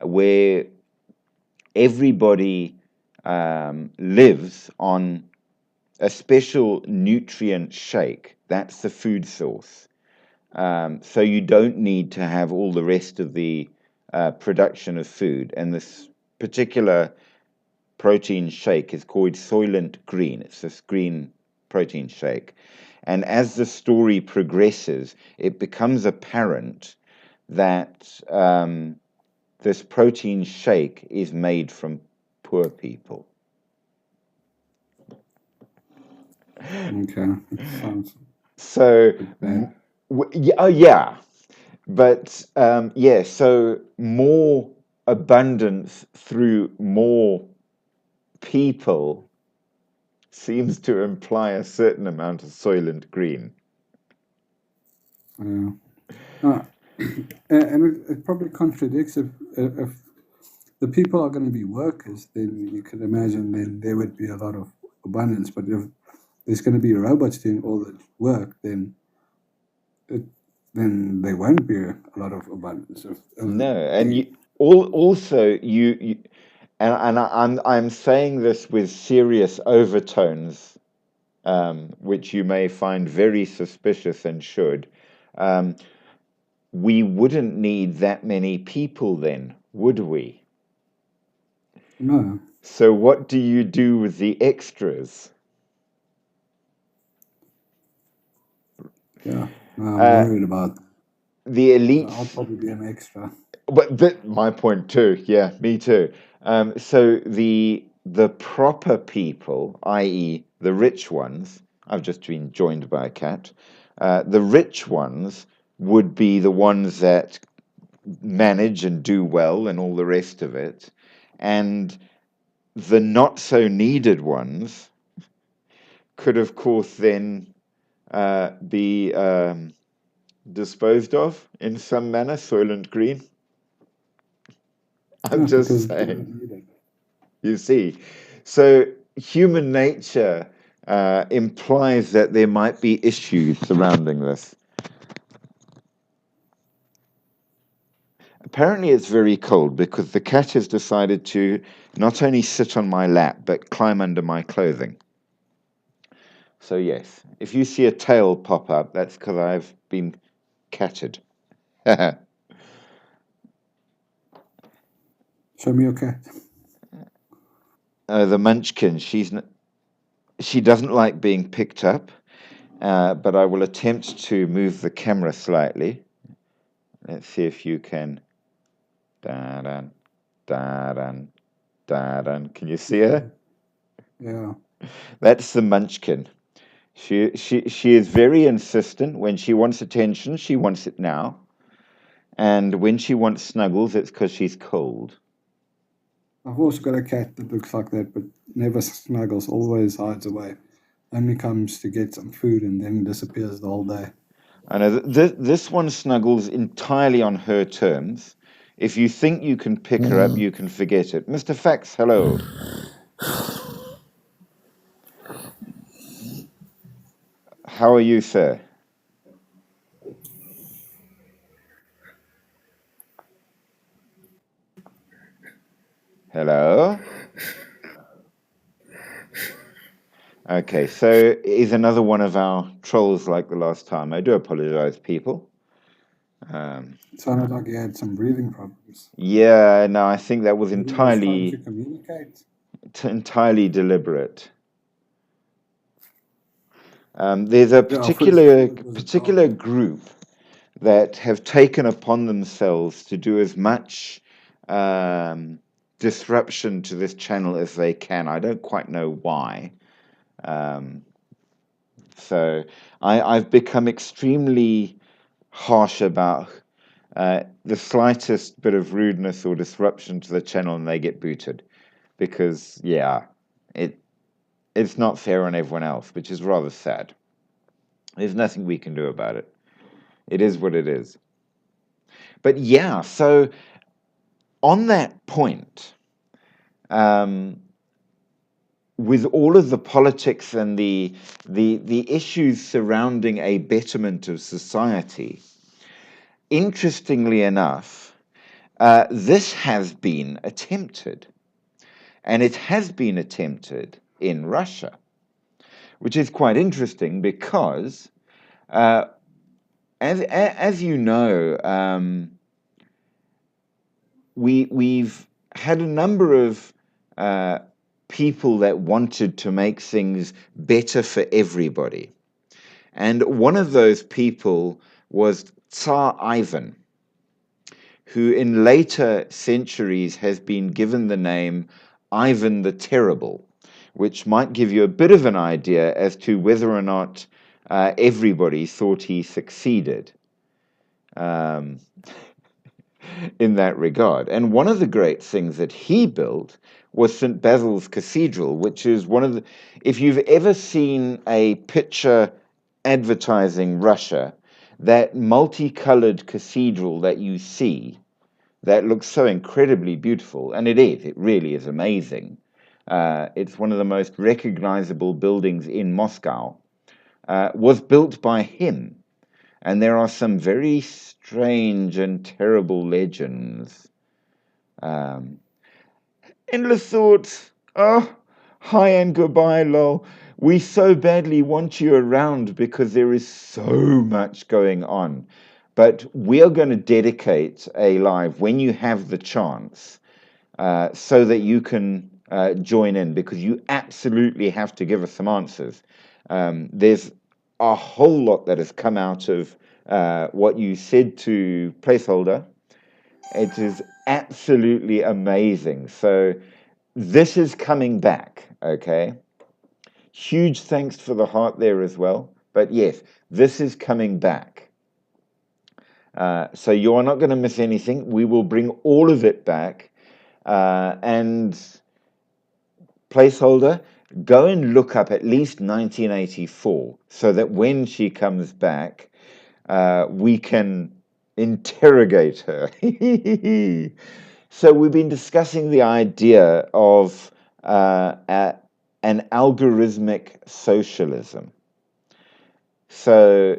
where everybody lives on a special nutrient shake. That's the food source. So you don't need to have all the rest of the production of food. And this particular protein shake is called Soylent Green. It's this green protein shake. And as the story progresses, it becomes apparent that this protein shake is made from poor people. Okay, it sounds So, a bit bad. oh yeah, but yeah, so more abundance through more people seems to imply a certain amount of Soylent Green. Yeah. Uh, and it probably contradicts if the people are going to be workers, then you can imagine then there would be a lot of abundance. But if there's going to be robots doing all the work, it, then there won't be a lot of abundance. Of No, and the you also you and I'm saying this with serious overtones, which you may find very suspicious and should. Um, we wouldn't need that many people then, would we? no, So what do you do with the extras? yeah, no, I'm Uh, worried about that. the So elite, I'll probably be an extra. but my point too. Yeah, me too. So the proper people, i.e., the rich ones, I've just been joined by a cat. The rich ones would be the ones that manage and do well and all the rest of it, and the not so needed ones could, of course, then be disposed of in some manner, Soylent Green. I'm Yeah, just because they saying, don't need it. you see. So human nature implies that there might be issues surrounding this. Apparently, it's very cold because the cat has decided to not only sit on my lap, but climb under my clothing. So, yes, if you see a tail pop up, that's because I've been catted. Show me your cat. The Munchkin, she doesn't like being picked up, but I will attempt to move the camera slightly. Let's see if you can. Da-dun, da-dun, da-dun. Can you see her? Yeah. That's the Munchkin. She is very insistent. When she wants attention, she wants it now. And when she wants snuggles, it's because she's cold. I've also got a cat that looks like that, but never snuggles, always hides away. Only comes to get some food and then disappears the whole day. I know this one snuggles entirely on her terms. If you think you can pick her up, you can forget it. Mr. Fax, hello. How are you, sir? Hello? Okay, so is another one of our trolls like the last time. I do apologize, people. It sounded like he had some breathing problems. Yeah, no, I think that was Maybe he was trying to communicate. entirely deliberate. There's a Yeah, first particular it was a dog. particular group that have taken upon themselves to do as much um, disruption to this channel as they can. I don't quite know why. Um, so I've become extremely harsh about the slightest bit of rudeness or disruption to the channel and they get booted. Because, yeah, it it's not fair on everyone else, which is rather sad. There's nothing we can do about it. It is what it is. But yeah, so on that point, um, with all of the politics and the issues surrounding a betterment of society, interestingly enough, this has been attempted, and it has been attempted in Russia, which is quite interesting because, uh, as you know, we've had a number of uh, people that wanted to make things better for everybody. And one of those people was Tsar Ivan, who in later centuries has been given the name Ivan the Terrible, which might give you a bit of an idea as to whether or not everybody thought he succeeded um, in that regard. And one of the great things that he built was St. Basil's Cathedral, which is one of the, if you've ever seen a picture advertising Russia, that multicolored cathedral that you see, that looks so incredibly beautiful, and it really is amazing. It's one of the most recognizable buildings in Moscow, was built by him. And there are some very strange and terrible legends. Um, Endless thoughts. Oh, hi and goodbye, lol. We so badly want you around because there is so much going on. But we are going to dedicate a live when you have the chance so that you can join in, because you absolutely have to give us some answers. There's a whole lot that has come out of what you said to Placeholder. It is absolutely amazing. So this is coming back, okay? Huge thanks for the heart there as well. But yes, this is coming back. So you are not going to miss anything. We will bring all of it back. And Placeholder, go and look up at least 1984 so that when she comes back, we can interrogate her. So we've been discussing the idea of an algorithmic socialism. So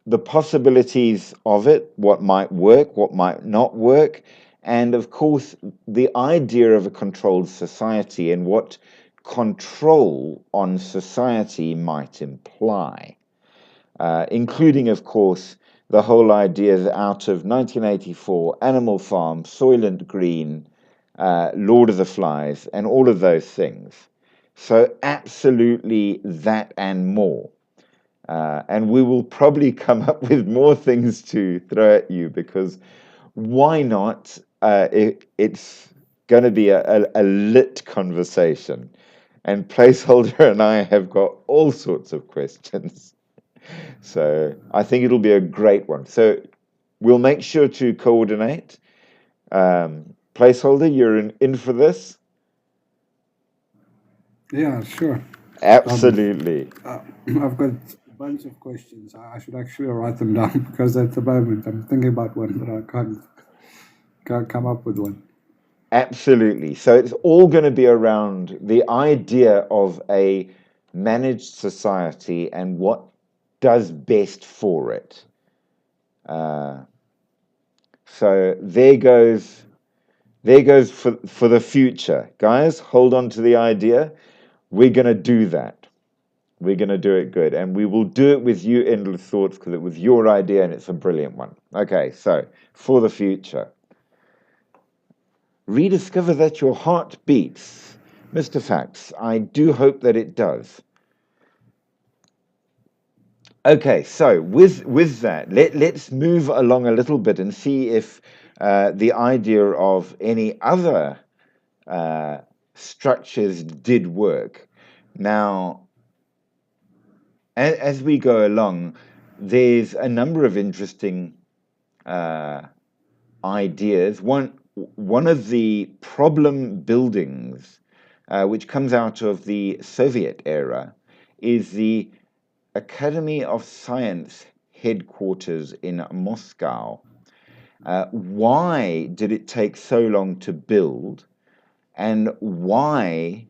the possibilities of it, what might work, what might not work, and of course the idea of a controlled society and what control on society might imply, including, of course, the whole idea out of 1984, Animal Farm, Soylent Green, Lord of the Flies, and all of those things. So absolutely that and more. And we will probably come up with more things to throw at you, because why not? It's going to be a lit conversation. And Placeholder and I have got all sorts of questions. So I think it'll be a great one. So we'll make sure to coordinate. Placeholder, you're in for this? Yeah, sure. Um, Absolutely. I've got a bunch of questions. I should actually write them down because at the moment I'm thinking about one, but I can't come up with one. Absolutely. So it's all going to be around the idea of a managed society and what does best for it. So there goes for the future. Guys, hold on to the idea. We're going to do that. We're going to do it good. And we will do it with you, Endless Thoughts, because it was your idea and it's a brilliant one. Okay, so for the future. Rediscover that your heart beats. Mr. Fax, I do hope that it does. Okay, so with that, let's move along a little bit and see if the idea of any other structures did work. Now, as we go along, there's a number of interesting ideas. One of the problem buildings, which comes out of the Soviet era, is the Academy of Science headquarters in Moscow. Why did it take so long to build, and why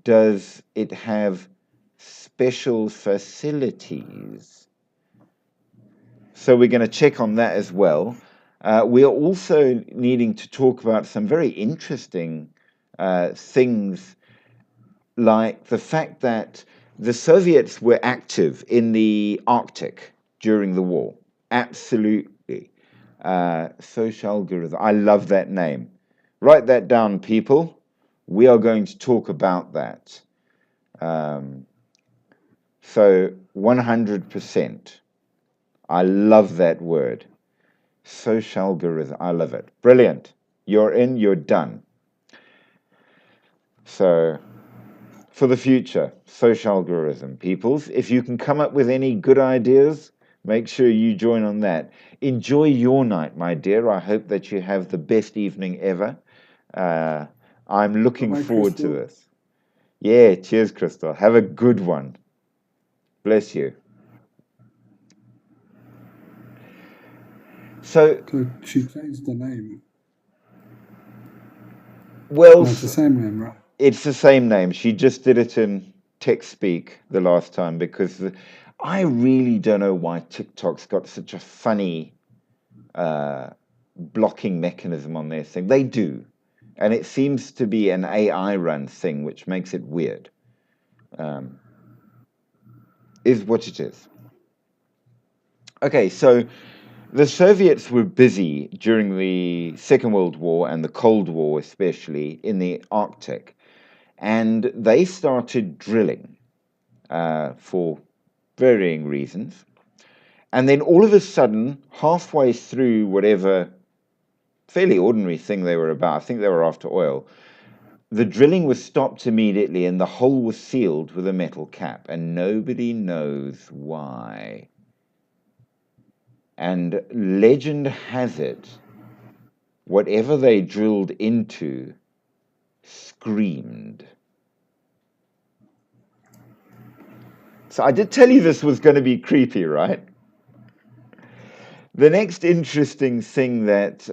does it have special facilities? So we're going to check on that as well. We are also needing to talk about some very interesting things, like the fact that the Soviets were active in the Arctic during the war. Absolutely. Social algorithm. I love that name. Write that down, people. We are going to talk about that. So 100%. I love that word. Social algorithm. I love it. Brilliant. You're in, you're done. So, for the future, social algorithm, peoples, if you can come up with any good ideas, make sure you join on that. Enjoy your night, my dear. I hope that you have the best evening ever. Uh, I'm Bye looking bye, forward to Crystal. this. Yeah, cheers, Crystal. Have a good one. Bless you. So, So she changed the name. well, No, it's the same name, right? it's the same name. She just did it in text speak the last time because I really don't know why TikTok's got such a funny blocking mechanism on their thing. They do. And it seems to be an AI run thing, which makes it weird. Is what it is. Okay, so the Soviets were busy during the Second World War and the Cold War, especially in the Arctic, and they started drilling for varying reasons. And then all of a sudden, halfway through whatever fairly ordinary thing they were about, I think they were after oil, the drilling was stopped immediately and the hole was sealed with a metal cap, and nobody knows why. And legend has it, whatever they drilled into screamed. So I did tell you this was going to be creepy, right? The next interesting thing that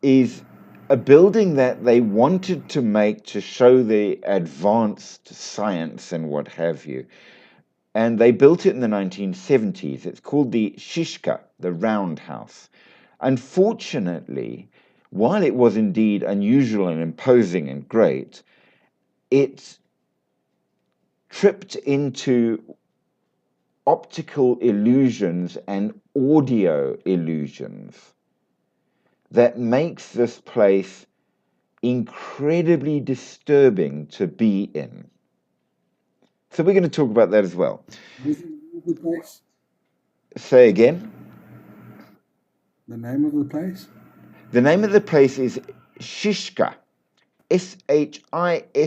is a building that they wanted to make to show the advanced science and what have you. And they built it in the 1970s. It's called the Shishka, the roundhouse. Unfortunately, while it was indeed unusual and imposing and great, it tripped into optical illusions and audio illusions that makes this place incredibly disturbing to be in. So we're going to talk about that as well. What is the name of the place? Say again. The name of the place? The name of the place is Shishka, Shishka.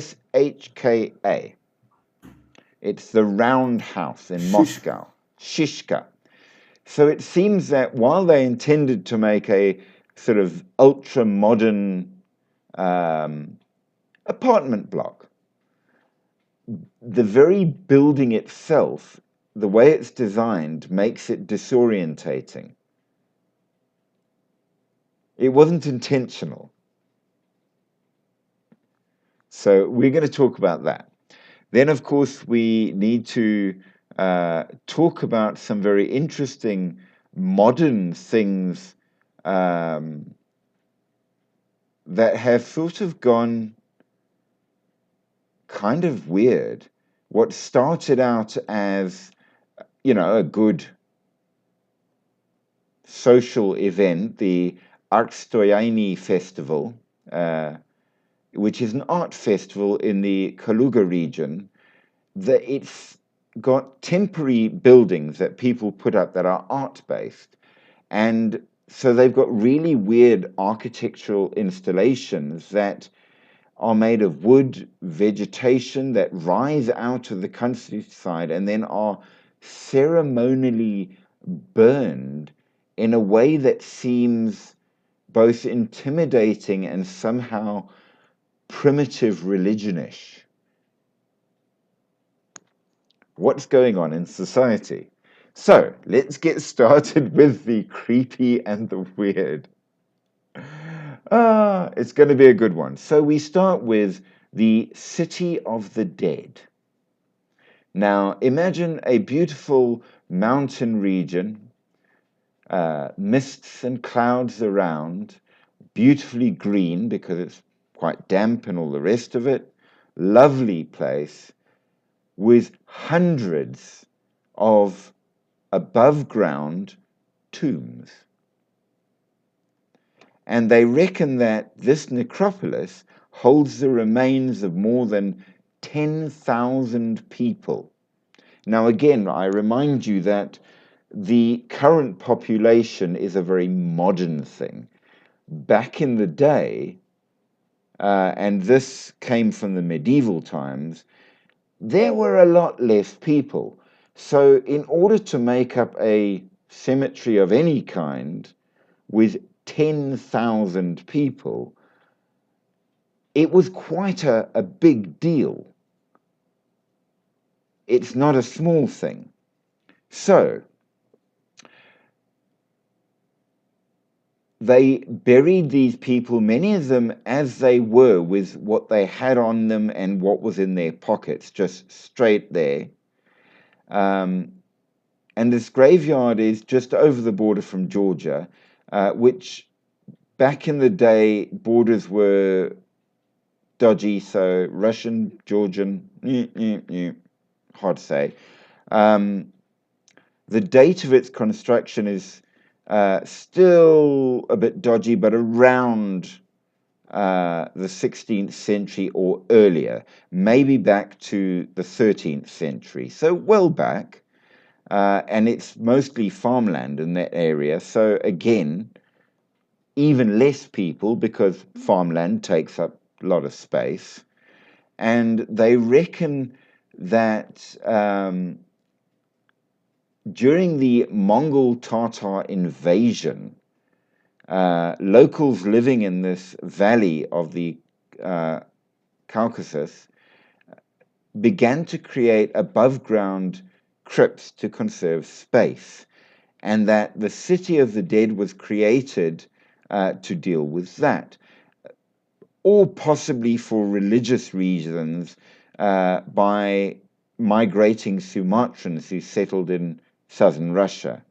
It's the roundhouse in Shishka. Moscow. Shishka. So it seems that while they intended to make a sort of ultra modern um, apartment block, the very building itself, the way it's designed, makes it disorientating. It wasn't intentional. So we're going to talk about that. Then, of course, we need to talk about some very interesting modern things that have sort of gone kind of weird. What started out as, a good social event, the Arkstoyani Festival, uh, which is an art festival in the Kaluga region, that it's got temporary buildings that people put up that are art based. And so they've got really weird architectural installations that are made of wood, vegetation that rise out of the countryside and then are ceremonially burned in a way that seems both intimidating and somehow primitive religionish. What's going on in society? So let's get started with the creepy and the weird. It's going to be a good one. So we start with the City of the Dead. Now imagine a beautiful mountain region, mists and clouds around, beautifully green because it's quite damp and all the rest of it. Lovely place with hundreds of above ground tombs. And they reckon that this necropolis holds the remains of more than 10,000 people. Now, again, I remind you that the current population is a very modern thing. Back in the day, and this came from the medieval times, there were a lot less people. So, in order to make up a cemetery of any kind with 10,000 people, it was quite a big deal. It's not a small thing. So, they buried these people, many of them as they were, with what they had on them and what was in their pockets, just straight there. And this graveyard is just over the border from Georgia, which back in the day, borders were dodgy, so Russian, Georgian, hard to say. The date of its construction is still a bit dodgy, but around the 16th century or earlier, maybe back to the 13th century, so well back. And it's mostly farmland in that area. So again, even less people because farmland takes up a lot of space. And they reckon that during the Mongol Tatar invasion, locals living in this valley of the Caucasus began to create above ground crypts to conserve space, and that the city of the dead was created to deal with that, or possibly for religious reasons by migrating Sumatrans who settled in southern Russia,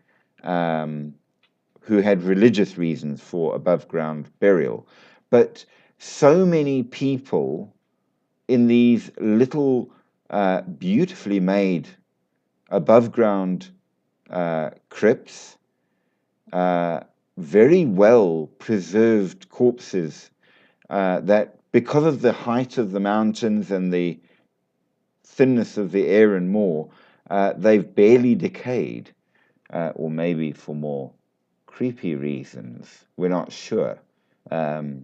who had religious reasons for above ground burial. But so many people in these little beautifully made above ground crypts, very well preserved corpses that, because of the height of the mountains and the thinness of the air and more, they've barely decayed, or maybe for more creepy reasons. We're not sure. But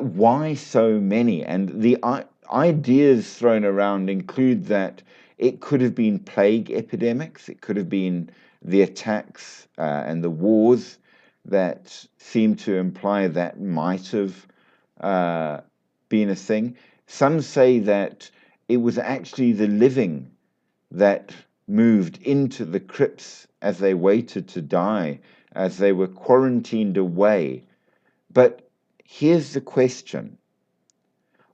why so many? And the ideas thrown around include that it could have been plague epidemics, it could have been the attacks and the wars that seem to imply that might have been a thing. Some say that it was actually the living that moved into the crypts as they waited to die, as they were quarantined away. But here's the question: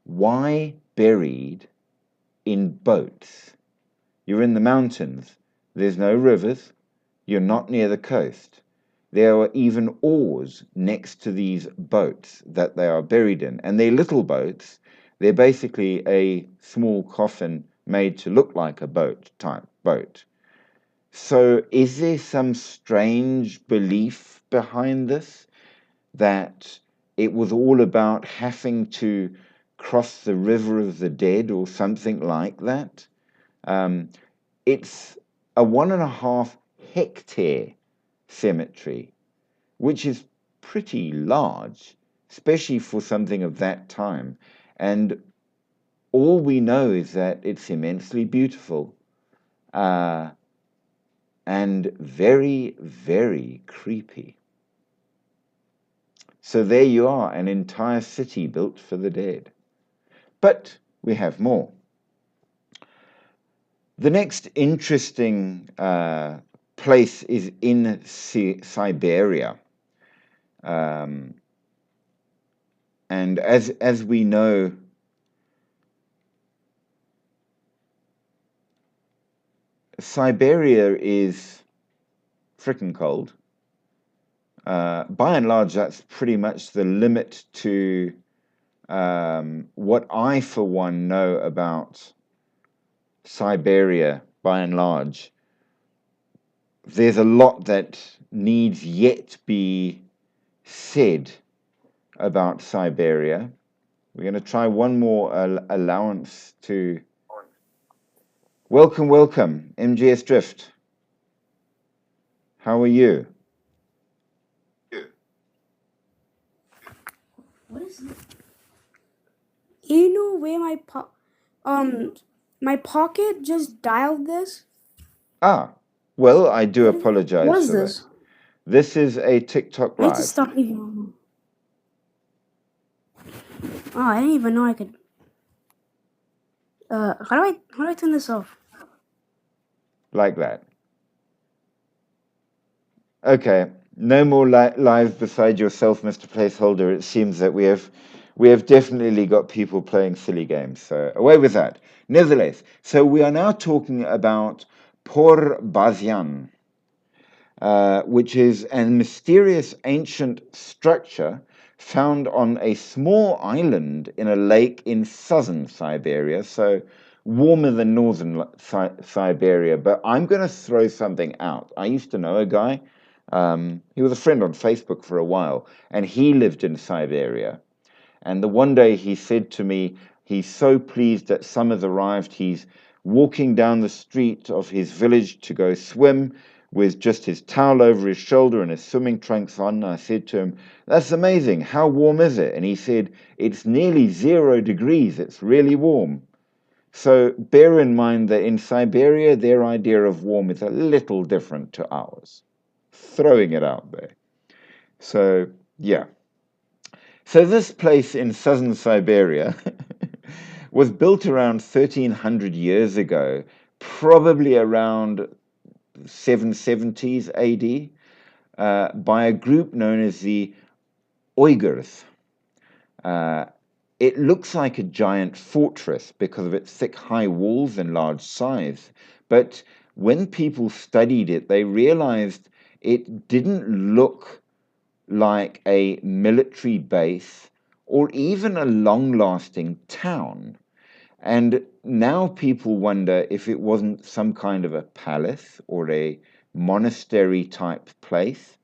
why buried in boats? You're in the mountains, there's no rivers, you're not near the coast. There are even oars next to these boats that they are buried in, and they're little boats. They're basically a small coffin made to look like a boat type boat. So is there some strange belief behind this, that it was all about having to cross the river of the dead or something like that? It's a 1.5 hectare cemetery, which is pretty large, especially for something of that time. And all we know is that it's immensely beautiful and very, very creepy. So there you are, an entire city built for the dead. But we have more. The next interesting place is in Siberia. And as we know, Siberia is freaking cold. By and large, that's pretty much the limit to what I, for one, know about Siberia, by and large. There's a lot that needs yet be said about Siberia. We're going to try one more allowance to... Welcome, welcome, MGS Drift. How are you? What is this? You know where my pocket just dialed this? Ah, well, I do What apologize is for that. this? This is a TikTok I had to Live. stop even. Oh, I didn't even know I could. How do I turn this off? Like that. Okay, no more live beside yourself, Mr. Placeholder. It seems that we have definitely got people playing silly games, so away with that. Nevertheless, so we are now talking about Por Bazian, which is a mysterious ancient structure found on a small island in a lake in southern Siberia, so warmer than northern Siberia. But I'm going to throw something out. I used to know a guy. He was a friend on Facebook for a while, and he lived in Siberia. And the one day he said to me, he's so pleased that summer's arrived. He's walking down the street of his village to go swim with just his towel over his shoulder and his swimming trunks on. I said to him, "That's amazing. How warm is it?" And he said, "It's nearly 0 degrees. It's really warm." So bear in mind that in Siberia, their idea of warm is a little different to ours. Throwing it out there. So, yeah. So this place in southern Siberia was built around 1300 years ago, probably around 770s AD, by a group known as the Uyghurs. It looks like a giant fortress because of its thick, high walls and large size. But when people studied it, they realized it didn't look like a military base or even a long-lasting town. And now people wonder if it wasn't some kind of a palace or a monastery type place.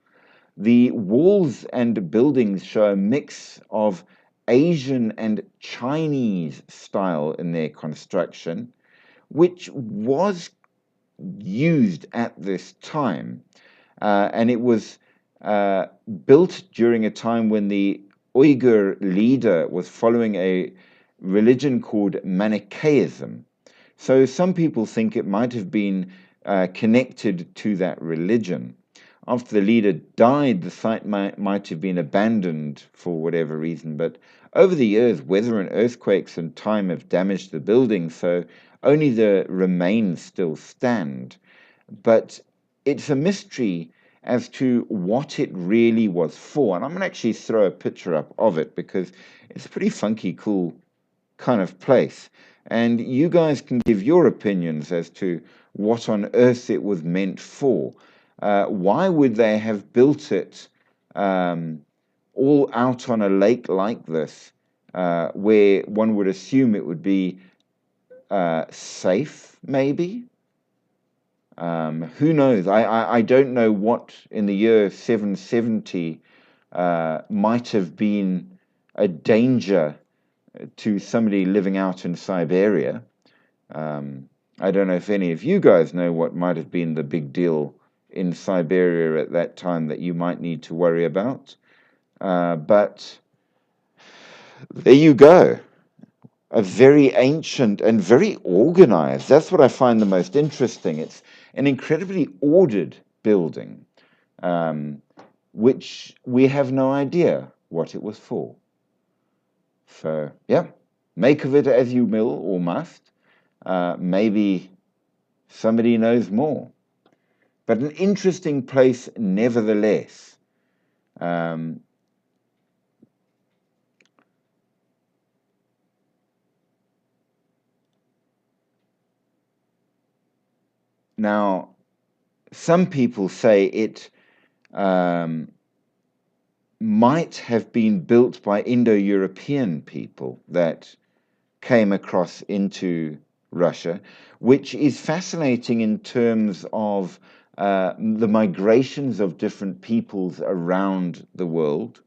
The walls and buildings show a mix of Asian and Chinese style in their construction, which was used at this time. And it was built during a time when the Uyghur leader was following a religion called Manichaeism. So some people think it might have been connected to that religion. After the leader died, the site might have been abandoned for whatever reason, but over the years, weather and earthquakes and time have damaged the building, so only the remains still stand. But it's a mystery as to what it really was for. And I'm going to actually throw a picture up of it because it's a pretty funky, cool kind of place. And you guys can give your opinions as to what on earth it was meant for. Why would they have built it all out on a lake like this, where one would assume it would be safe, maybe? Who knows? I don't know what in the year 770 might have been a danger to somebody living out in Siberia. I don't know if any of you guys know what might have been the big deal in Siberia at that time that you might need to worry about. But there you go. A very ancient and very organized. That's what I find the most interesting. It's an incredibly ordered building, which we have no idea what it was for. So, yeah, make of it as you will or must. Maybe somebody knows more. But an interesting place, nevertheless. Now, some people say it might have been built by Indo-European people that came across into Russia, which is fascinating in terms of the migrations of different peoples around the world.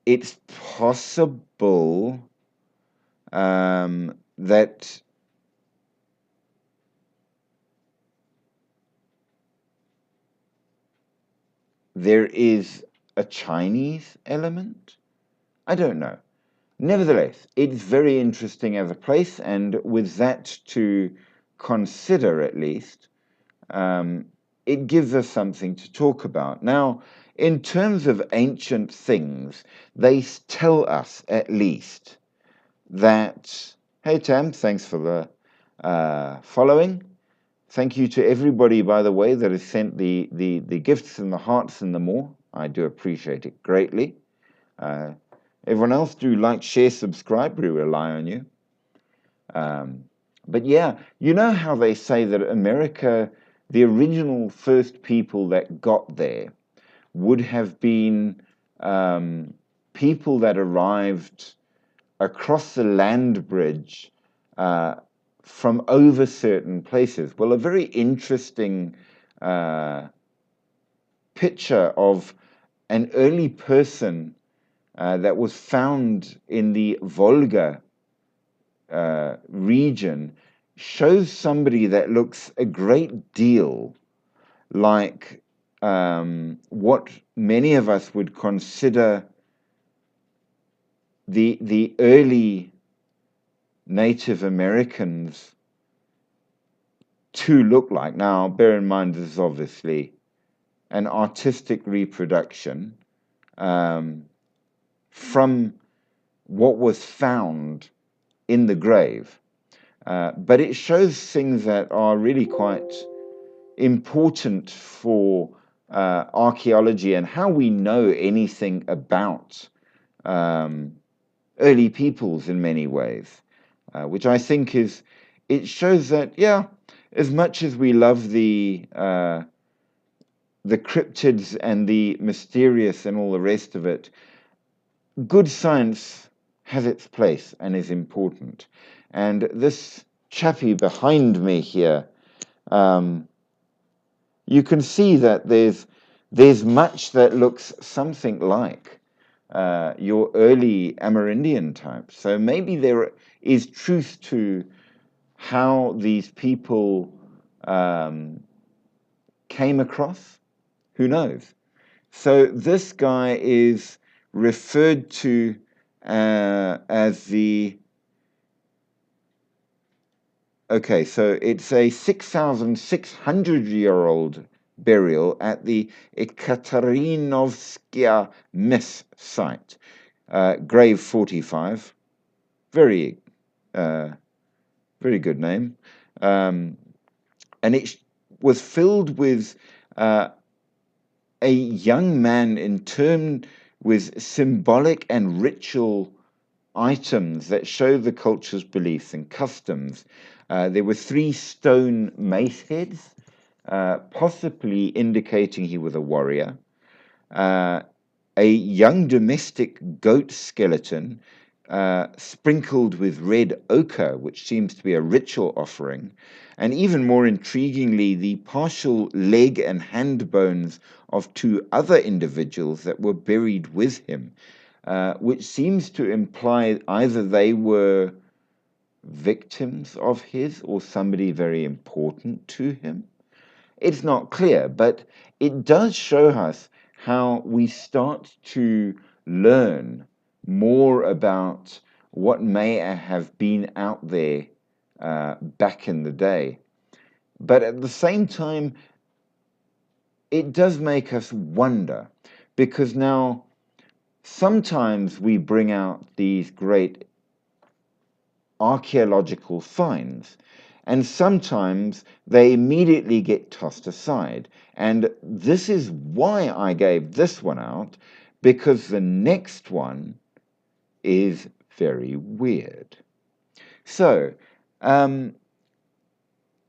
it's possible that there is a Chinese element. I don't know. Nevertheless, it's very interesting as a place, and with that to consider at least, it gives us something to talk about. Now, in terms of ancient things, they tell us at least that, hey Tam, thanks for the following. Thank you to everybody, by the way, that has sent the gifts and the hearts and the more. I do appreciate it greatly. Everyone else, do like, share, subscribe. We rely on you. But yeah, you know how they say that America, the original first people that got there would have been people that arrived across the land bridge from over certain places. Well, a very interesting picture of an early person that was found in the Volga region shows somebody that looks a great deal like what many of us would consider the early Native Americans to look like. Now, bear in mind, this is obviously an artistic reproduction from what was found in the grave. But it shows things that are really quite important for archaeology and how we know anything about early peoples in many ways, which I think it shows that, yeah, as much as we love the cryptids and the mysterious and all the rest of it, good science has its place and is important. And this chappie behind me here, you can see that there's much that looks something like your early Amerindian type. So maybe there is truth to how these people came across. Who knows? So this guy is referred to as the... Okay, so it's a 6,600-year-old burial at the Ekaterinovskaya Mess site, grave 45. Very, very good name. And it was filled with a young man interred with symbolic and ritual items that show the culture's beliefs and customs. There were 3 stone mace heads, possibly indicating he was a warrior. A young domestic goat skeleton sprinkled with red ochre, which seems to be a ritual offering. And even more intriguingly, the partial leg and hand bones of 2 other individuals that were buried with him, which seems to imply either they were victims of his or somebody very important to him. It's not clear, but it does show us how we start to learn more about what may have been out there back in the day. But at the same time, it does make us wonder, because now sometimes we bring out these great archaeological finds, and sometimes they immediately get tossed aside. And this is why I gave this one out, because the next one is very weird. So,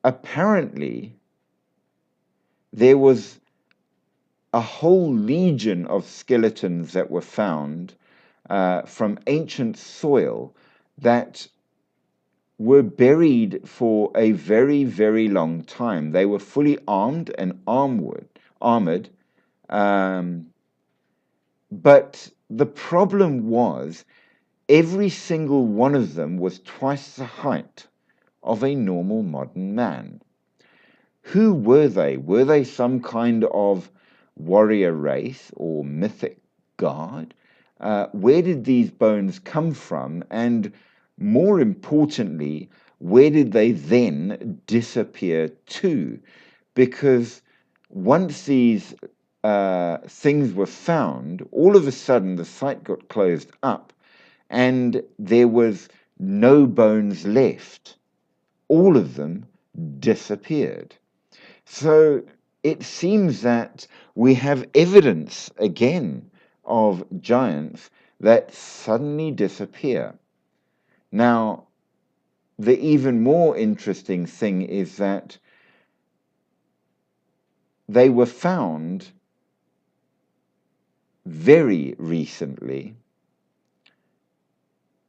apparently, there was a whole legion of skeletons that were found from ancient soil that were buried for a very, very long time. They were fully armed and armored, but the problem was every single one of them was twice the height of a normal modern man. Who were they? Were they some kind of warrior race or mythic god? Where did these bones come from? And more importantly, where did they then disappear to? Because once these things were found, all of a sudden the site got closed up and there was no bones left. All of them disappeared. So it seems that we have evidence again of giants that suddenly disappear. Now, the even more interesting thing is that they were found very recently,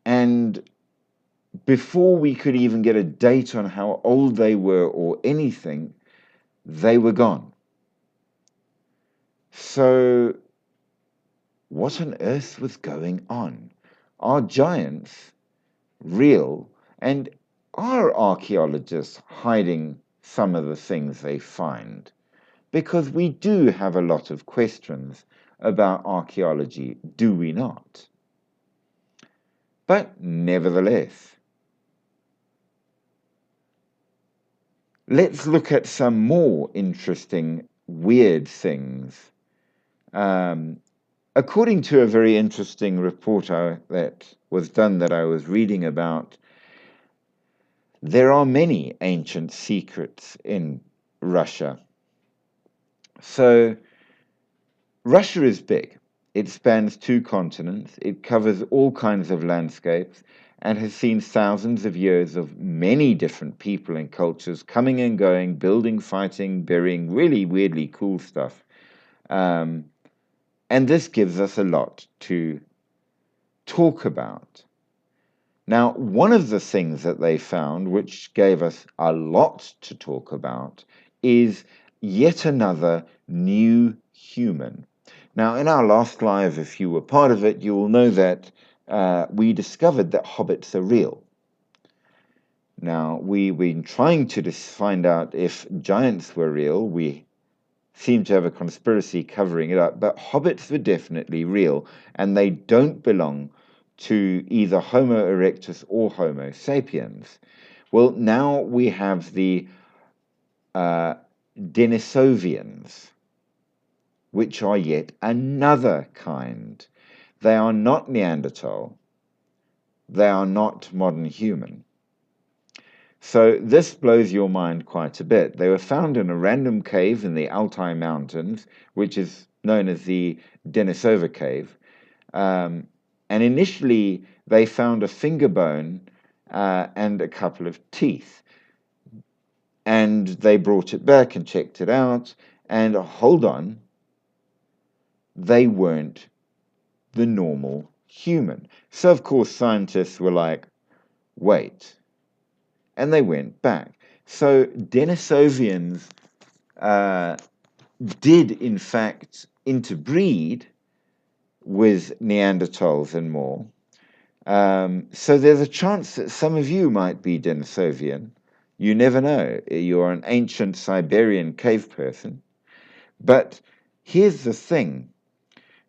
and before we could even get a date on how old they were or anything, they were gone. So what on earth was going on? Are giants real? And are archaeologists hiding some of the things they find? Because we do have a lot of questions about archaeology, do we not? But nevertheless, let's look at some more interesting, weird things. According to a very interesting report that was done that I was reading about, there are many ancient secrets in Russia. So, Russia is big. It spans 2 continents. It covers all kinds of landscapes and has seen thousands of years of many different people and cultures coming and going, building, fighting, burying, really weirdly cool stuff. And this gives us a lot to talk about. Now, one of the things that they found, which gave us a lot to talk about, is yet another new human. Now, in our last live, if you were part of it, you will know that we discovered that hobbits are real. Now, we've been trying to find out if giants were real. We seem to have a conspiracy covering it up, but hobbits were definitely real, and they don't belong to either Homo erectus or Homo sapiens. Well, now we have the Denisovians, which are yet another kind. They are not Neanderthal. They are not modern human. So this blows your mind quite a bit. They were found in a random cave in the Altai Mountains, which is known as the Denisova Cave. And initially, they found a finger bone and a couple of teeth. And they brought it back and checked it out. And hold on, they weren't the normal human. So, of course, scientists were like, wait. And they went back. So Denisovians did, in fact, interbreed with Neanderthals and more. So there's a chance that some of you might be Denisovian. You never know. You're an ancient Siberian cave person. But here's the thing.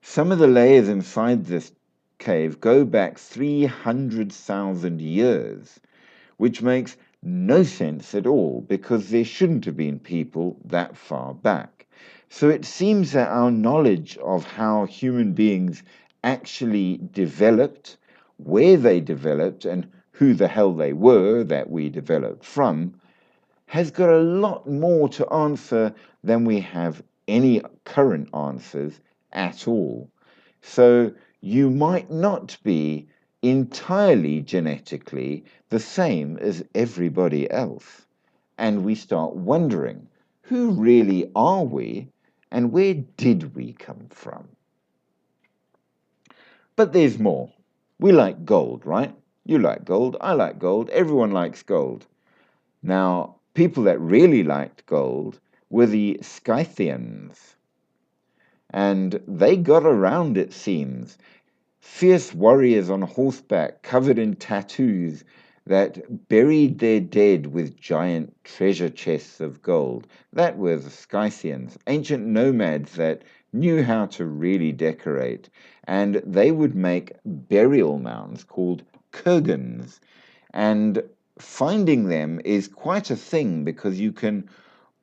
Some of the layers inside this cave go back 300,000 years, which makes no sense at all because there shouldn't have been people that far back. So it seems that our knowledge of how human beings actually developed, where they developed, and who the hell they were that we developed from has got a lot more to answer than we have any current answers at all. So you might not be entirely genetically the same as everybody else. And we start wondering, who really are we and where did we come from? But there's more. We like gold, right? You like gold, I like gold, everyone likes gold. Now, people that really liked gold were the Scythians. And they got around, it seems. fierce warriors on horseback covered in tattoos that buried their dead with giant treasure chests of gold. That were the Scythians, ancient nomads that knew how to really decorate, and they would make burial mounds called kurgans. And finding them is quite a thing because you can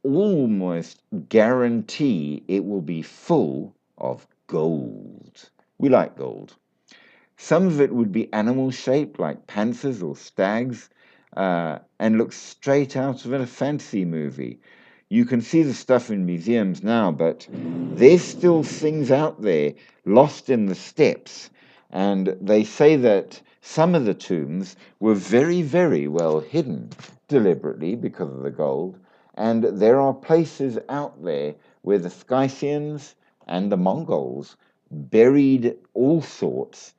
almost guarantee it will be full of gold. We like gold. Some of it would be animal shaped, like panthers or stags, and look straight out of a fantasy movie. You can see the stuff in museums now, but there's still things out there lost in the steppes. And they say that some of the tombs were very, very well hidden deliberately because of the gold. And there are places out there where the Scythians and the Mongols buried all sorts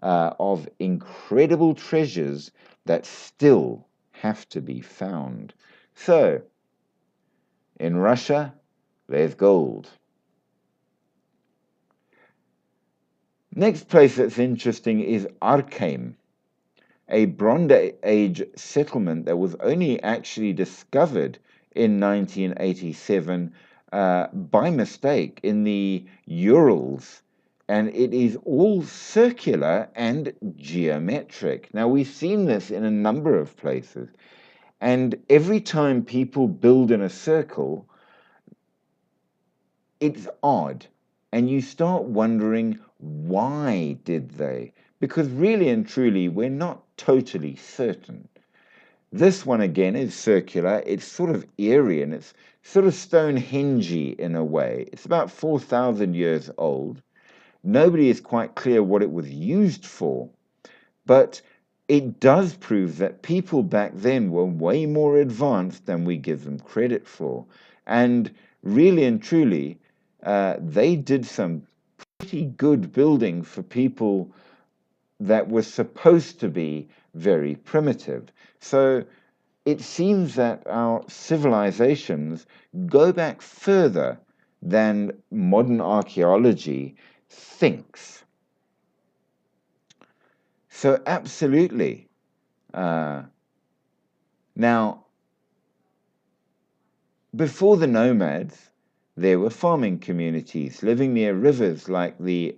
of incredible treasures that still have to be found. So, in Russia, there's gold. Next place that's interesting is Arkham, a Bronze Age settlement that was only actually discovered in 1987 by mistake in the Urals, and it is all circular and geometric. Now, we've seen this in a number of places, and every time people build in a circle, it's odd, and you start wondering, why did they? Because really and truly, we're not totally certain. This one again is circular. It's sort of eerie and it's sort of Stonehenge in a way. It's about 4,000 years old. Nobody is quite clear what it was used for, but it does prove that people back then were way more advanced than we give them credit for. And really and truly, they did some pretty good building for people that were supposed to be very primitive. So it seems that our civilizations go back further than modern archaeology thinks. So, absolutely. Now, before the nomads, there were farming communities living near rivers like the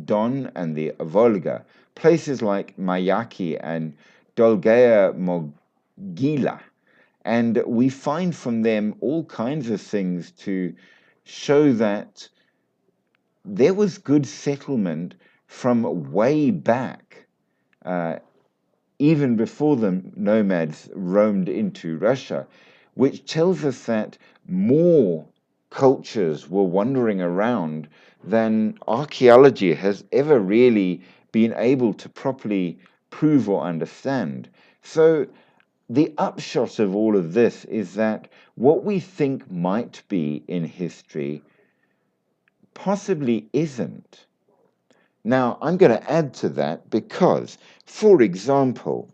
Don and the Volga, places like Mayaki and Dolgaya Mogila. And we find from them all kinds of things to show that there was good settlement from way back, even before the nomads roamed into Russia, which tells us that more cultures were wandering around than archaeology has ever really been able to properly prove or understand. So the upshot of all of this is that what we think might be in history possibly isn't. Now, I'm going to add to that because, for example,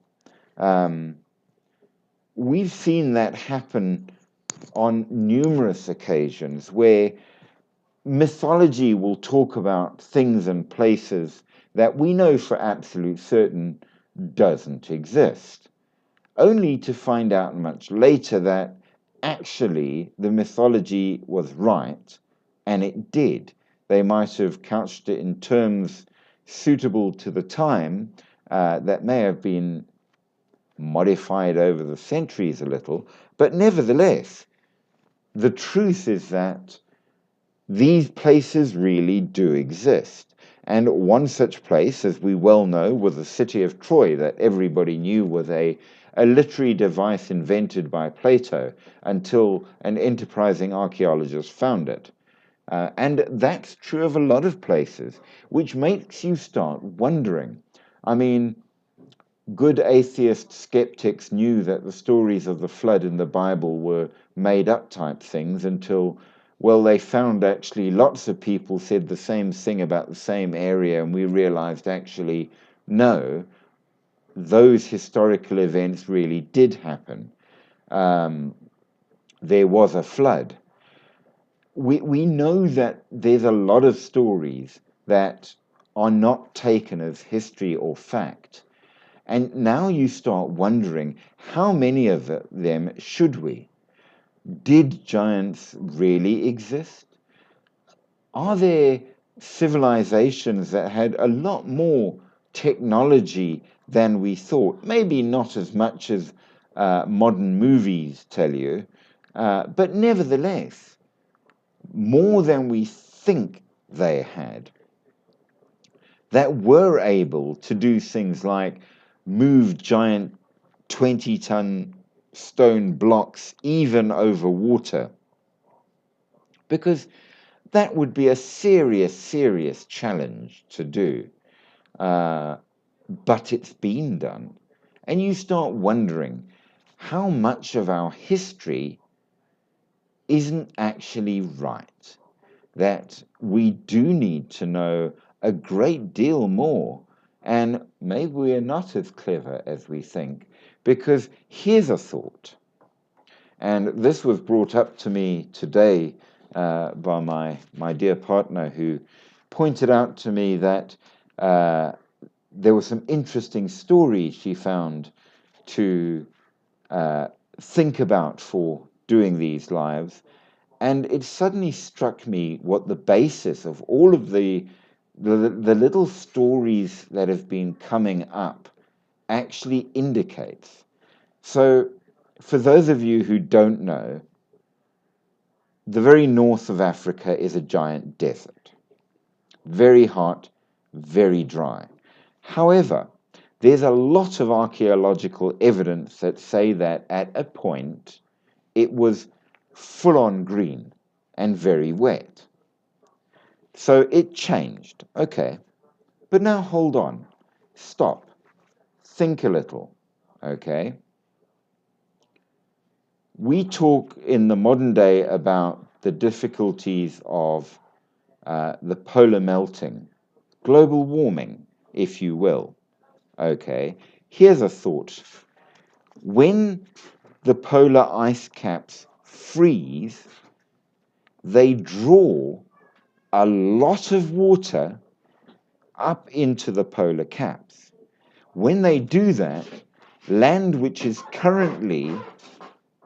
we've seen that happen on numerous occasions where mythology will talk about things and places that we know for absolute certain doesn't exist, only to find out much later that actually the mythology was right, and it did. They might have couched it in terms suitable to the time that may have been modified over the centuries a little, but nevertheless, the truth is that these places really do exist. And one such place, as we well know, was the city of Troy, that everybody knew was a literary device invented by Plato until an enterprising archaeologist found it. And that's true of a lot of places, which makes you start wondering. I mean, good atheist skeptics knew that the stories of the flood in the Bible were made up type things until, well, they found actually lots of people said the same thing about the same area, and we realized actually, no, those historical events really did happen. There was a flood. We know that there's a lot of stories that are not taken as history or fact. And now you start wondering, how many of them should we? Did giants really exist? Are there civilizations that had a lot more technology than we thought? Maybe not as much as modern movies tell you, but nevertheless, more than we think they had, that were able to do things like move giant 20-ton stone blocks even over water. Because that would be a serious, serious challenge to do. But it's been done. And you start wondering how much of our history isn't actually right. That we do need to know a great deal more. And maybe we're not as clever as we think. Because here's a thought. And this was brought up to me today by my dear partner, who pointed out to me that there were some interesting stories she found to think about for doing these lives. And it suddenly struck me what the basis of all of the little stories that have been coming up actually indicates. So, for those of you who don't know, the very north of Africa is a giant desert. Very hot, very dry. However, there's a lot of archaeological evidence that say that at a point it was full on green and very wet. So it changed. Okay. But now hold on. Stop. Think a little. Okay. We talk in the modern day about the difficulties of the polar melting, global warming, if you will. Okay, here's a thought. When the polar ice caps freeze, they draw a lot of water up into the polar caps. When they do that, land which is currently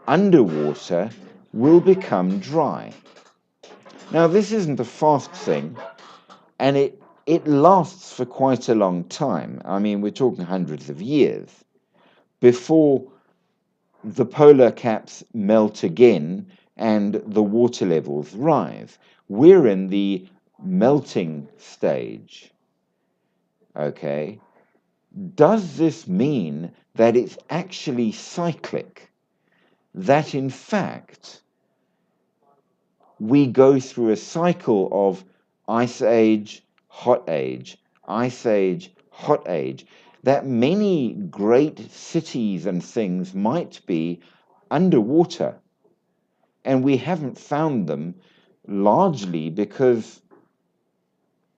underwater will become dry. Now, this isn't a fast thing, and it lasts for quite a long time. I mean, we're talking hundreds of years before the polar caps melt again and the water levels rise. We're in the melting stage. Okay. Does this mean that it's actually cyclic? That in fact, we go through a cycle of ice age, hot age, ice age, hot age, that many great cities and things might be underwater. And we haven't found them largely because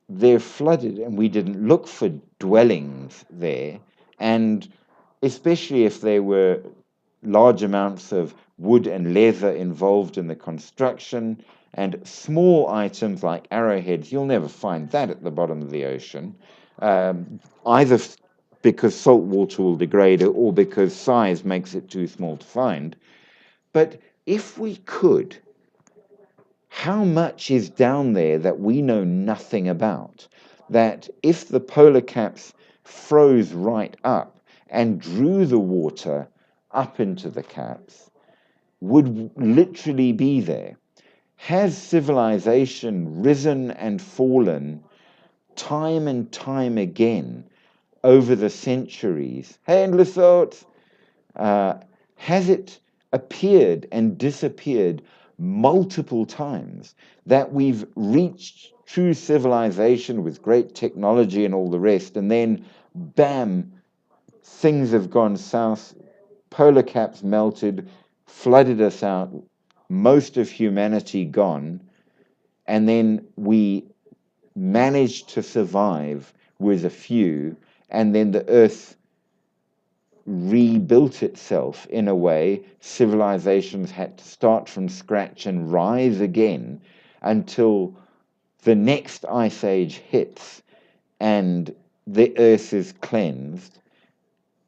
they're flooded and we didn't look for dwellings there. And especially if there were large amounts of wood and leather involved in the construction, and small items like arrowheads, you'll never find that at the bottom of the ocean, either because salt water will degrade it or because size makes it too small to find. But if we could, how much is down there that we know nothing about? That if the polar caps froze right up and drew the water up into the caps, would literally be there. Has civilization risen and fallen time and time again over the centuries? Hey, endless thoughts. Has it appeared and disappeared multiple times that we've reached true civilization with great technology and all the rest, and then bam, things have gone south, polar caps melted, flooded us out, most of humanity gone, and then we managed to survive with a few, and then the earth rebuilt itself in a way. Civilizations had to start from scratch and rise again until the next ice age hits, and the earth is cleansed,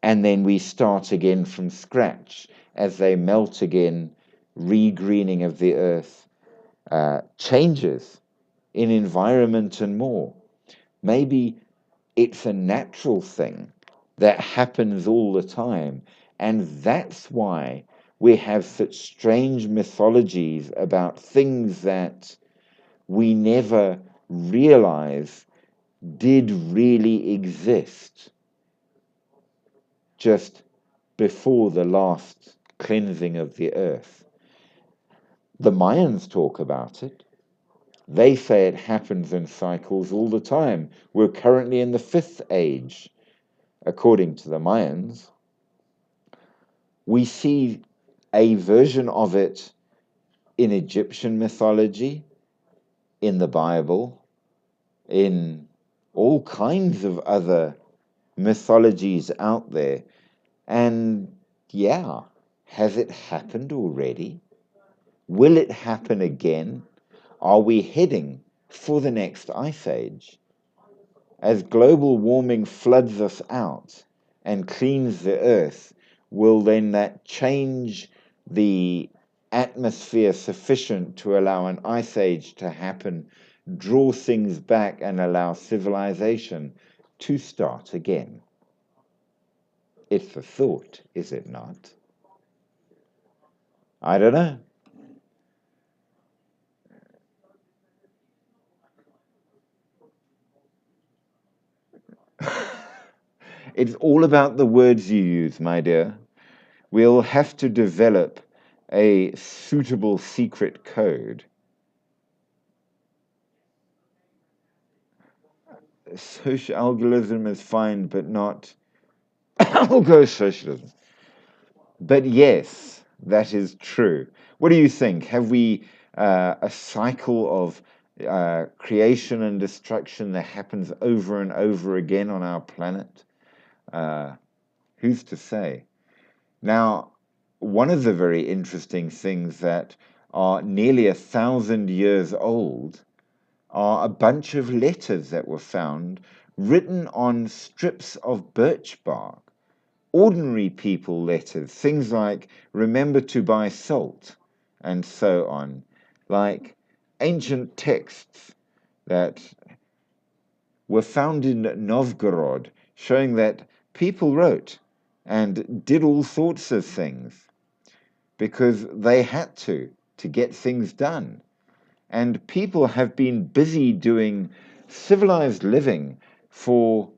and then we start again from scratch as they melt again, regreening of the earth, changes in environment and more. Maybe it's a natural thing that happens all the time, and that's why we have such strange mythologies about things that we never realize did really exist just before the last cleansing of the earth. The Mayans talk about it. They say it happens in cycles all the time. We're currently in the fifth age, according to the Mayans. We see a version of it in Egyptian mythology, in the Bible, in all kinds of other mythologies out there. And yeah, has it happened already? Will it happen again? Are we heading for the next ice age? As global warming floods us out and cleans the earth, will then that change the atmosphere sufficient to allow an ice age to happen, draw things back, and allow civilization to start again? It's a thought, is it not? I don't know. It's all about the words you use, my dear. We'll have to develop a suitable secret code. Social algorithm is fine, but not algo socialism. But yes, that is true. What do you think? Have we a cycle of creation and destruction that happens over and over again on our planet? Who's to say? Now, one of the very interesting things that are nearly 1,000 years old are a bunch of letters that were found written on strips of birch bark. Ordinary people letters, things like remember to buy salt and so on, like ancient texts that were found in Novgorod showing that people wrote and did all sorts of things because they had to get things done. And people have been busy doing civilized living for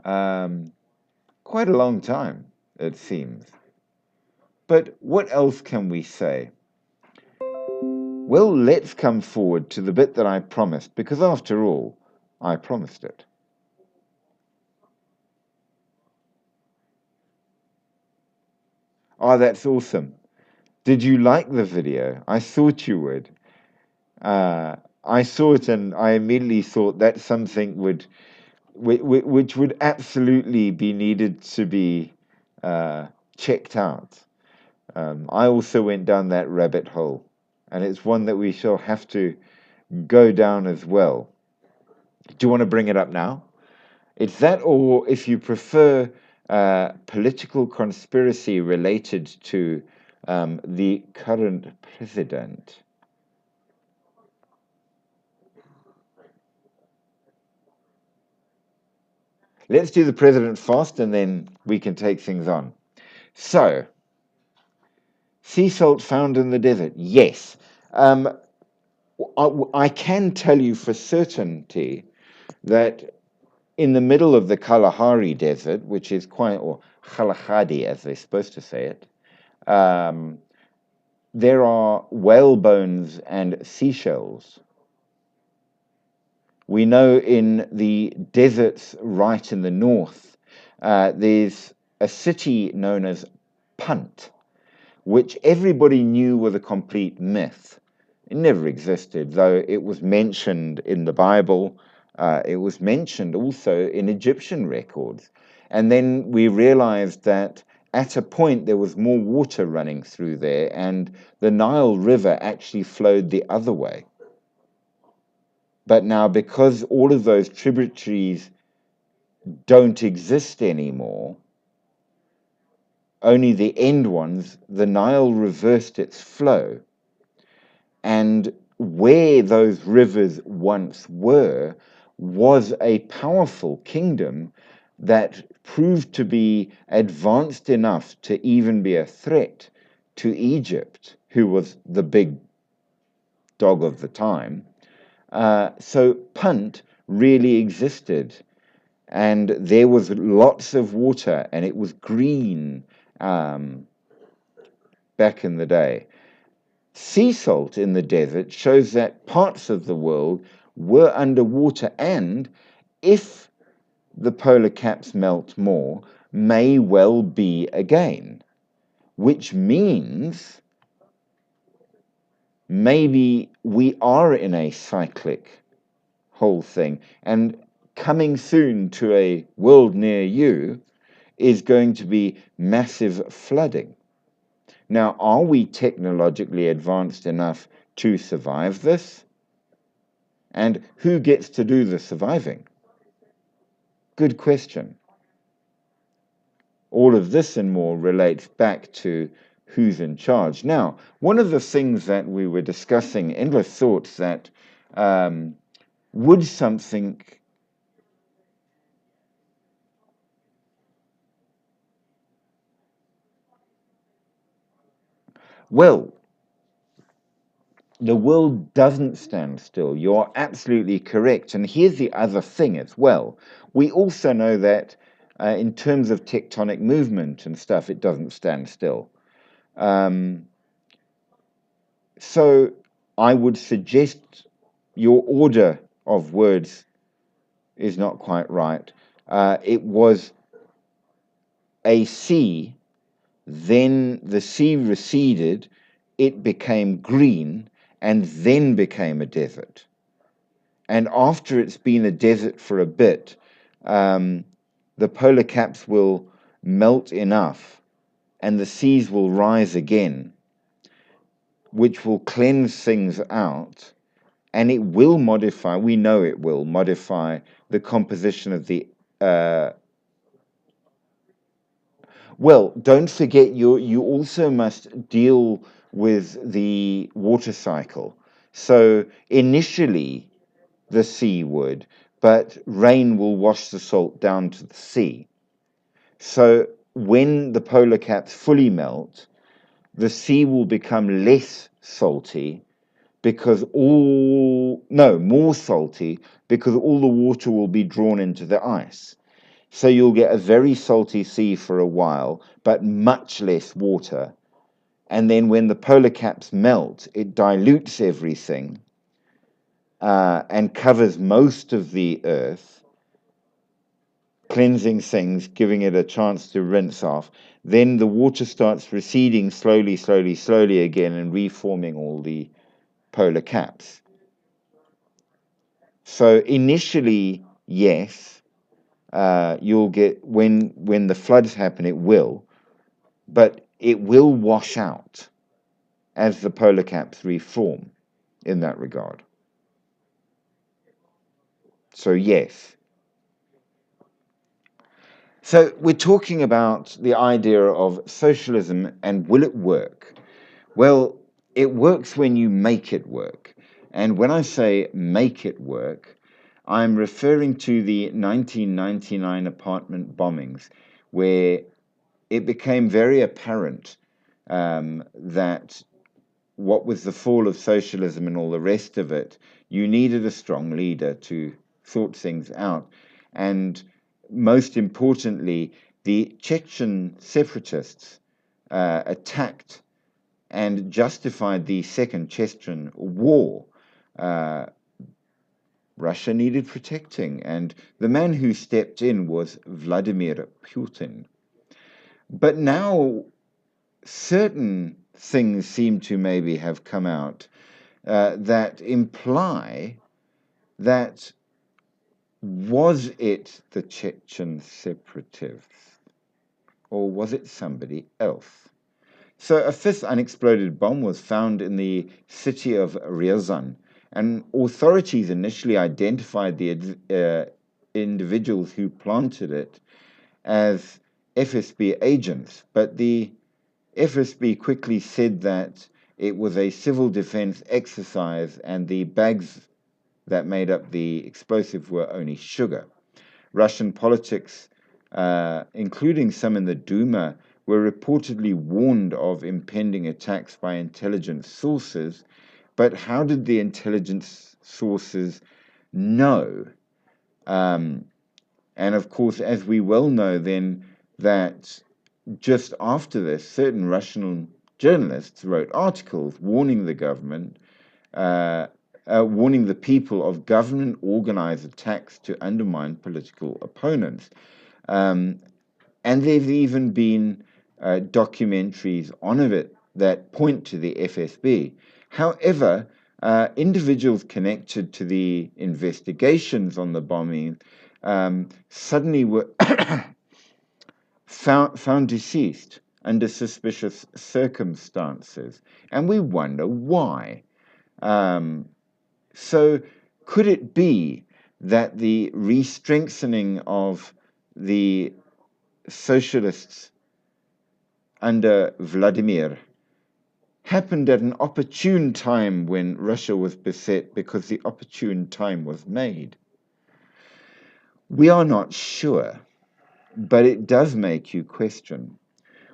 quite a long time, it seems. But what else can we say? Well, let's come forward to the bit that I promised, because after all, I promised it. Oh, that's awesome. Did you like the video? I thought you would. I saw it and I immediately thought that's something which would absolutely be needed to be checked out. I also went down that rabbit hole, and it's one that we shall have to go down as well. Do you want to bring it up now? It's that, or if you prefer, political conspiracy related to the current president. Let's do the president first, and then we can take things on. So, sea salt found in the desert. Yes. I can tell you for certainty that in the middle of the Kalahari Desert, which is quite, or Kalahari as they're supposed to say it, there are whale bones and seashells. We know in the deserts right in the north, there's a city known as Punt, which everybody knew was a complete myth. It never existed, though it was mentioned in the Bible. It was mentioned also in Egyptian records. And then we realized that at a point there was more water running through there, and the Nile River actually flowed the other way. But now, because all of those tributaries don't exist anymore. Only the end ones, the Nile reversed its flow. And where those rivers once were was a powerful kingdom that proved to be advanced enough to even be a threat to Egypt, who was the big dog of the time. So Punt really existed, and there was lots of water, and it was green back in the day. Sea salt in the desert shows that parts of the world were underwater, and if the polar caps melt more, may well be again, which means maybe we are in a cyclic whole thing, and coming soon to a world near you is going to be massive flooding. Now, are we technologically advanced enough to survive this? And who gets to do the surviving? Good question. All of this and more relates back to who's in charge. Now, one of the things that we were discussing, endless thoughts, that would something well, the world doesn't stand still. You're absolutely correct. And here's the other thing as well. We also know that in terms of tectonic movement and stuff, it doesn't stand still. So I would suggest your order of words is not quite right. It was a sea, then the sea receded, it became green, and then became a desert. And after it's been a desert for a bit, the polar caps will melt enough and the seas will rise again, which will cleanse things out, and it will modify, we know it will modify the composition of the well, don't forget you also must deal with the water cycle. So initially the sea would, but rain will wash the salt down to the sea. So when the polar caps fully melt, the sea will become less salty because more salty because all the water will be drawn into the ice. So you'll get a very salty sea for a while, but much less water. And then when the polar caps melt, it dilutes everything and covers most of the earth, cleansing things, giving it a chance to rinse off. Then the water starts receding slowly, slowly, slowly again and reforming all the polar caps. So initially, yes, you'll get when the floods happen, it will, but it will wash out as the polar caps reform in that regard. So yes. So we're talking about the idea of socialism and will it work? Well, it works when you make it work. And when I say make it work, I'm referring to the 1999 apartment bombings, where it became very apparent that what with the fall of socialism and all the rest of it, you needed a strong leader to sort things out. And most importantly, the Chechen separatists attacked and justified the Second Chechen War. Russia needed protecting, and the man who stepped in was Vladimir Putin. But now certain things seem to maybe have come out that imply that was it the Chechen separatists or was it somebody else? So a fifth unexploded bomb was found in the city of Ryazan, and authorities initially identified the individuals who planted it as FSB agents, but the FSB quickly said that it was a civil defense exercise and the bags that made up the explosive were only sugar. Russian politics, including some in the Duma, were reportedly warned of impending attacks by intelligence sources. But how did the intelligence sources know? And of course, as we well know, then that just after this, certain Russian journalists wrote articles warning the government, warning the people of government organized attacks to undermine political opponents. And there's even been documentaries on it that point to the FSB. However, individuals connected to the investigations on the bombing suddenly were found deceased under suspicious circumstances, and we wonder why. So, could it be that the re-strengthening of the socialists under Vladimir happened at an opportune time when Russia was beset because the opportune time was made? We are not sure, but it does make you question.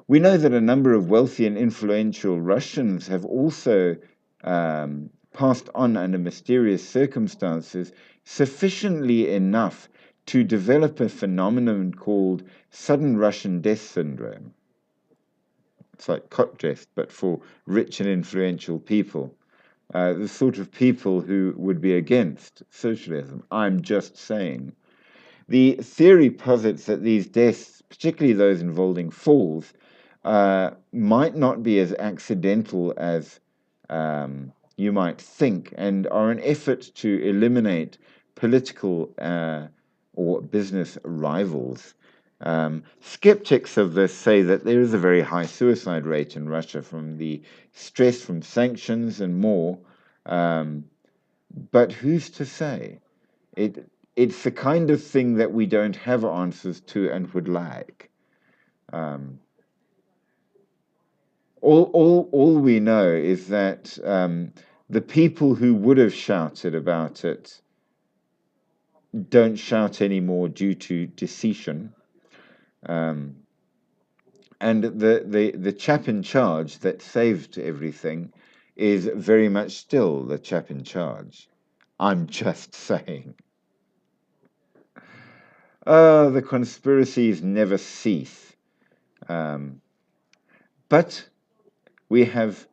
We know that a number of wealthy and influential Russians have also passed on under mysterious circumstances, sufficiently enough to develop a phenomenon called sudden Russian death syndrome. It's like cot death, but for rich and influential people. The sort of people who would be against socialism. I'm just saying. The theory posits that these deaths, particularly those involving falls, might not be as accidental as you might think, and are an effort to eliminate political or business rivals. Skeptics of this say that there is a very high suicide rate in Russia from the stress from sanctions and more, but who's to say? It's the kind of thing that we don't have answers to and would like. All we know is that the people who would have shouted about it don't shout anymore due to decision. And the chap in charge that saved everything is very much still the chap in charge. I'm just saying. The conspiracies never cease. But we have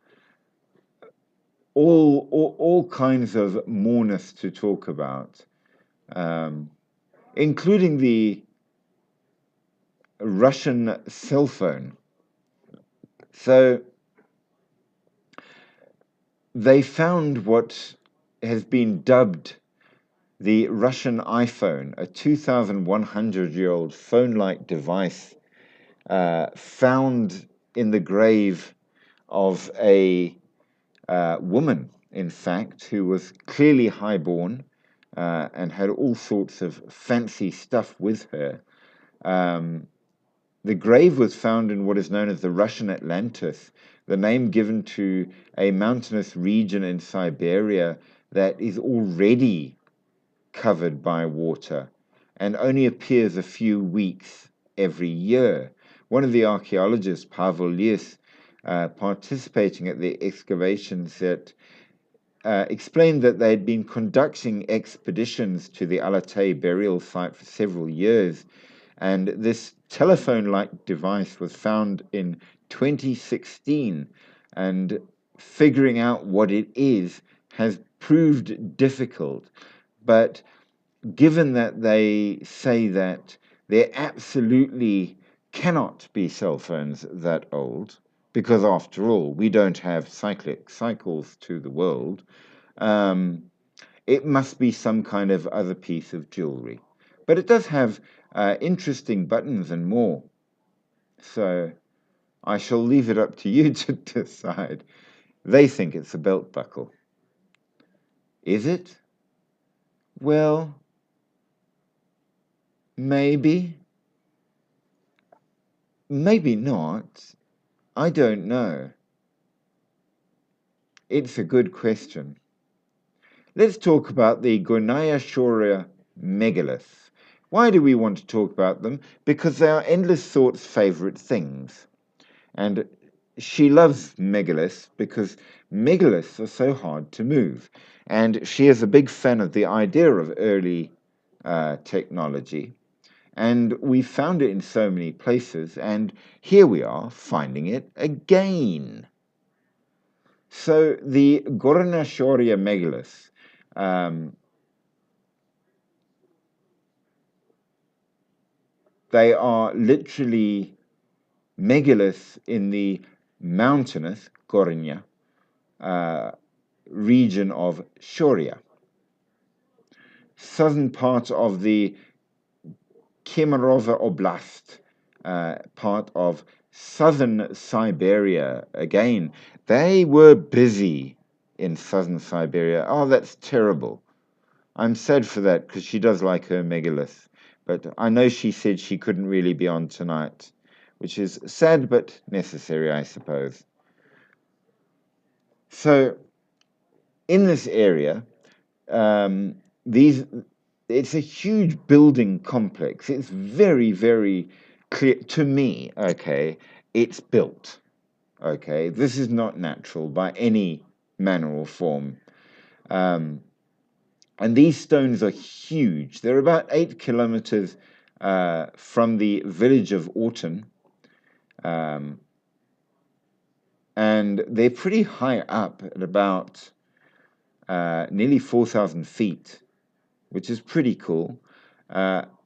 all kinds of moreness to talk about, including the Russian cell phone. So they found what has been dubbed the Russian iPhone, a 2,100-year-old phone-like device found in the grave of a woman, in fact, who was clearly highborn and had all sorts of fancy stuff with her. The grave was found in what is known as the Russian Atlantis, the name given to a mountainous region in Siberia that is already covered by water and only appears a few weeks every year. One of the archaeologists, Pavel Lies, participating at the excavations, that explained that they had been conducting expeditions to the Alatay burial site for several years, and this telephone-like device was found in 2016, and figuring out what it is has proved difficult. But given that they say that there absolutely cannot be cell phones that old, because after all, we don't have cyclic cycles to the world, it must be some kind of other piece of jewelry. But it does have interesting buttons and more. So I shall leave it up to you to decide. They think it's a belt buckle. Is it? Well, Maybe, maybe not. I don't know. It's a good question. Let's talk about the Gonaya megaliths. Why do we want to talk about them? Because they are Endless Thought's favorite things. And she loves megaliths because megaliths are so hard to move. And she is a big fan of the idea of early technology. And we found it in so many places. And here we are finding it again. So the Goranashoria megaliths, they are literally megaliths in the mountainous Gornya region of Shoria, southern part of the Kemerovo Oblast, part of southern Siberia. Again, they were busy in southern Siberia. Oh, that's terrible. I'm sad for that because she does like her megalith. But I know she said she couldn't really be on tonight, which is sad but necessary, I suppose. So, in this area, these it's a huge building complex. It's very, very clear to me. Okay, it's built. Okay, this is not natural by any manner or form. And these stones are huge. They're about 8 kilometers from the village of Orton. And they're pretty high up at about nearly 4,000 feet, which is pretty cool.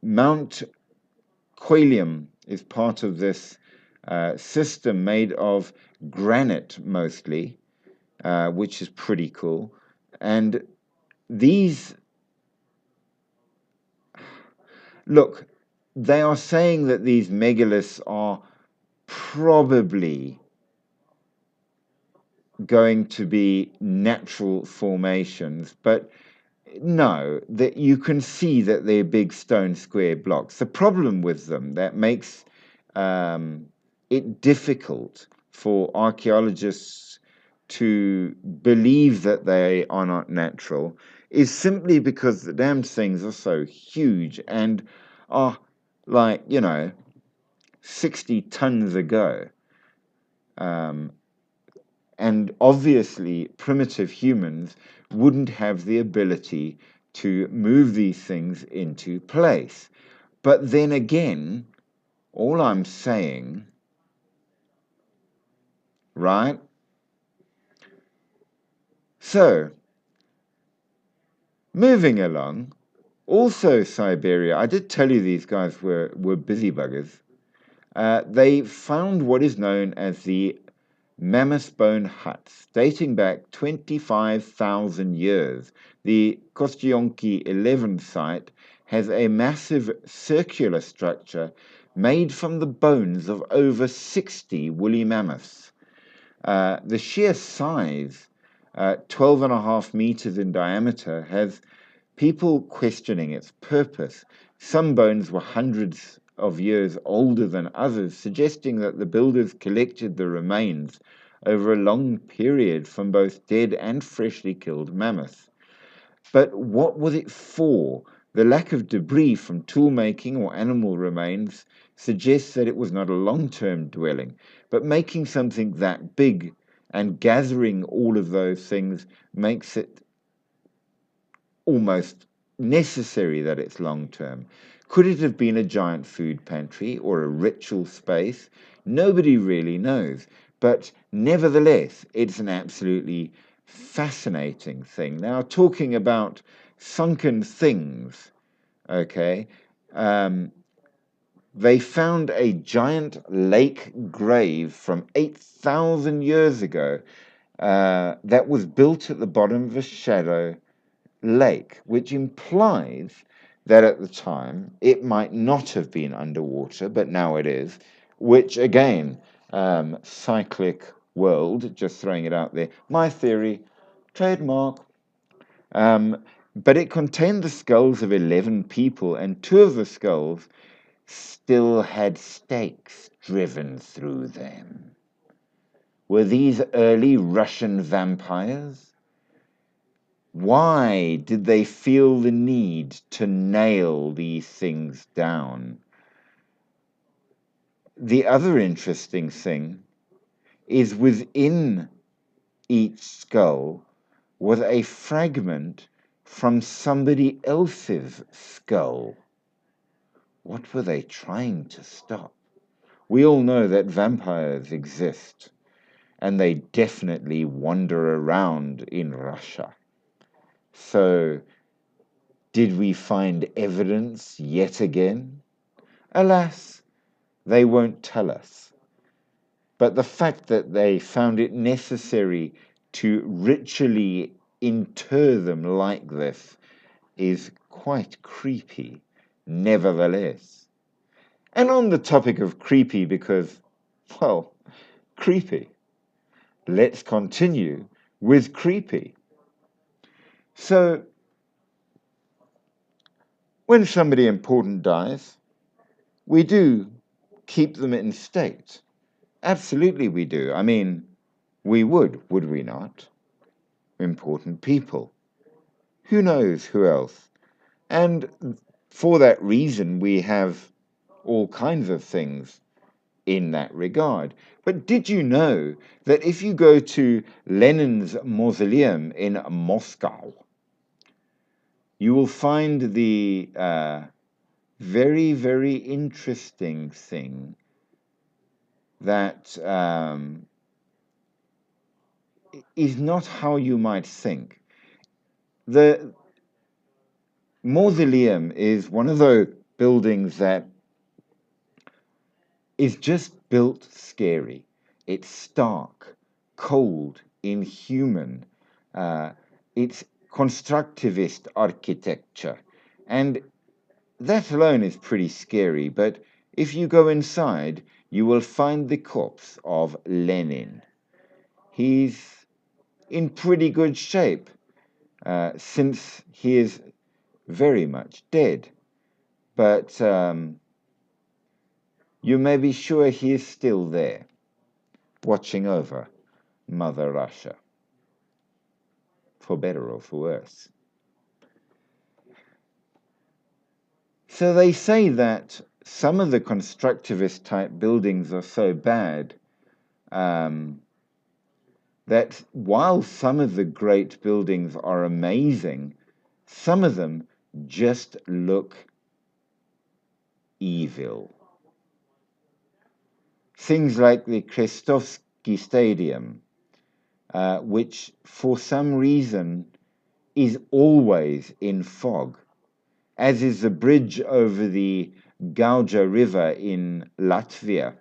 Mount Qualium is part of this system made of granite mostly, which is pretty cool. And these, look, they are saying that these megaliths are probably going to be natural formations, but no, that you can see that they're big stone square blocks. The problem with them that makes it difficult for archaeologists to believe that they are not natural is simply because the damn things are so huge and are like, 60 tons ago. And obviously, primitive humans wouldn't have the ability to move these things into place. But then again, all I'm saying, right? So, moving along, also Siberia, I did tell you these guys were busy buggers. They found what is known as the mammoth bone huts dating back 25,000 years. The Kostyonki 11 site has a massive circular structure made from the bones of over 60 woolly mammoths. The sheer size, 12 and a half meters in diameter, has people questioning its purpose. Some bones were hundreds of years older than others, suggesting that the builders collected the remains over a long period from both dead and freshly killed mammoths. But what was it for? The lack of debris from tool making or animal remains suggests that it was not a long term dwelling, but making something that big and gathering all of those things makes it almost necessary that it's long term. Could it have been a giant food pantry or a ritual space? Nobody really knows. But nevertheless, it's an absolutely fascinating thing. Now, talking about sunken things, okay, they found a giant lake grave from 8,000 years ago that was built at the bottom of a shallow lake, which implies that at the time it might not have been underwater, but now it is, which again, cyclic world, just throwing it out there. My theory, trademark. But it contained the skulls of 11 people, and 2 of the skulls still had stakes driven through them. Were these early Russian vampires? Why did they feel the need to nail these things down? The other interesting thing is within each skull was a fragment from somebody else's skull. What were they trying to stop? We all know that vampires exist, and they definitely wander around in Russia. So, did we find evidence yet again? Alas, they won't tell us. But the fact that they found it necessary to ritually inter them like this is quite creepy, nevertheless. And on the topic of creepy, because, well, creepy, let's continue with creepy. So, when somebody important dies, we do keep them in state. Absolutely, we do. I mean, we would we not? Important people. Who knows who else? And for that reason, we have all kinds of things in that regard. But did you know that if you go to Lenin's mausoleum in Moscow, you will find the very, very interesting thing that is not how you might think. The mausoleum is one of those buildings that is just built scary. It's stark, cold, inhuman. It's constructivist architecture. And that alone is pretty scary, but if you go inside, you will find the corpse of Lenin. He's in pretty good shape since he is very much dead. But you may be sure he is still there, watching over Mother Russia, for better or for worse. So they say that some of the constructivist type buildings are so bad that while some of the great buildings are amazing, some of them just look evil. Things like the Krestovsky Stadium, which for some reason is always in fog, as is the bridge over the Gauja River in Latvia.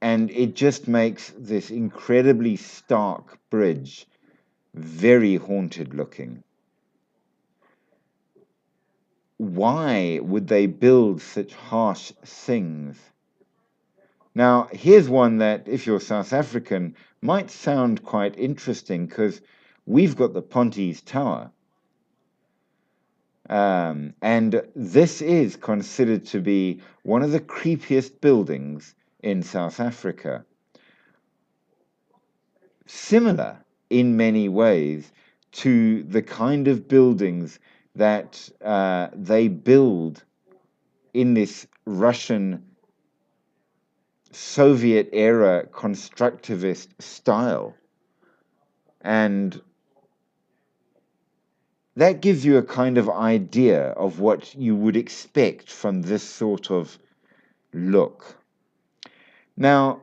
And it just makes this incredibly stark bridge very haunted looking. Why would they build such harsh things? Now, here's one that, if you're South African, might sound quite interesting, because we've got the Pontes Tower. And this is considered to be one of the creepiest buildings in South Africa. Similar in many ways to the kind of buildings that they build in this Russian Soviet era constructivist style. And that gives you a kind of idea of what you would expect from this sort of look. Now,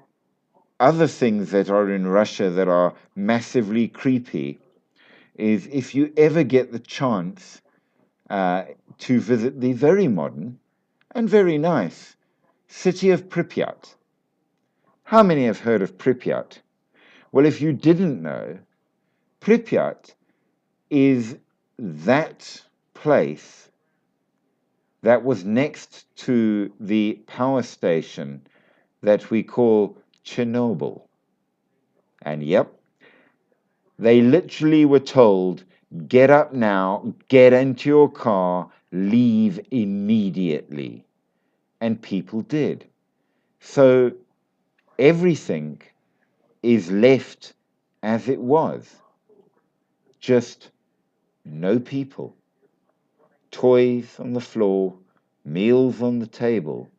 other things that are in Russia that are massively creepy is if you ever get the chance to visit the very modern and very nice city of Pripyat. How many have heard of Pripyat? Well, if you didn't know, Pripyat is that place that was next to the power station that we call Chernobyl. And yep, they literally were told, Get up now, get into your car, leave immediately. And people did. So everything is left as it was. Just no people. Toys on the floor, meals on the table,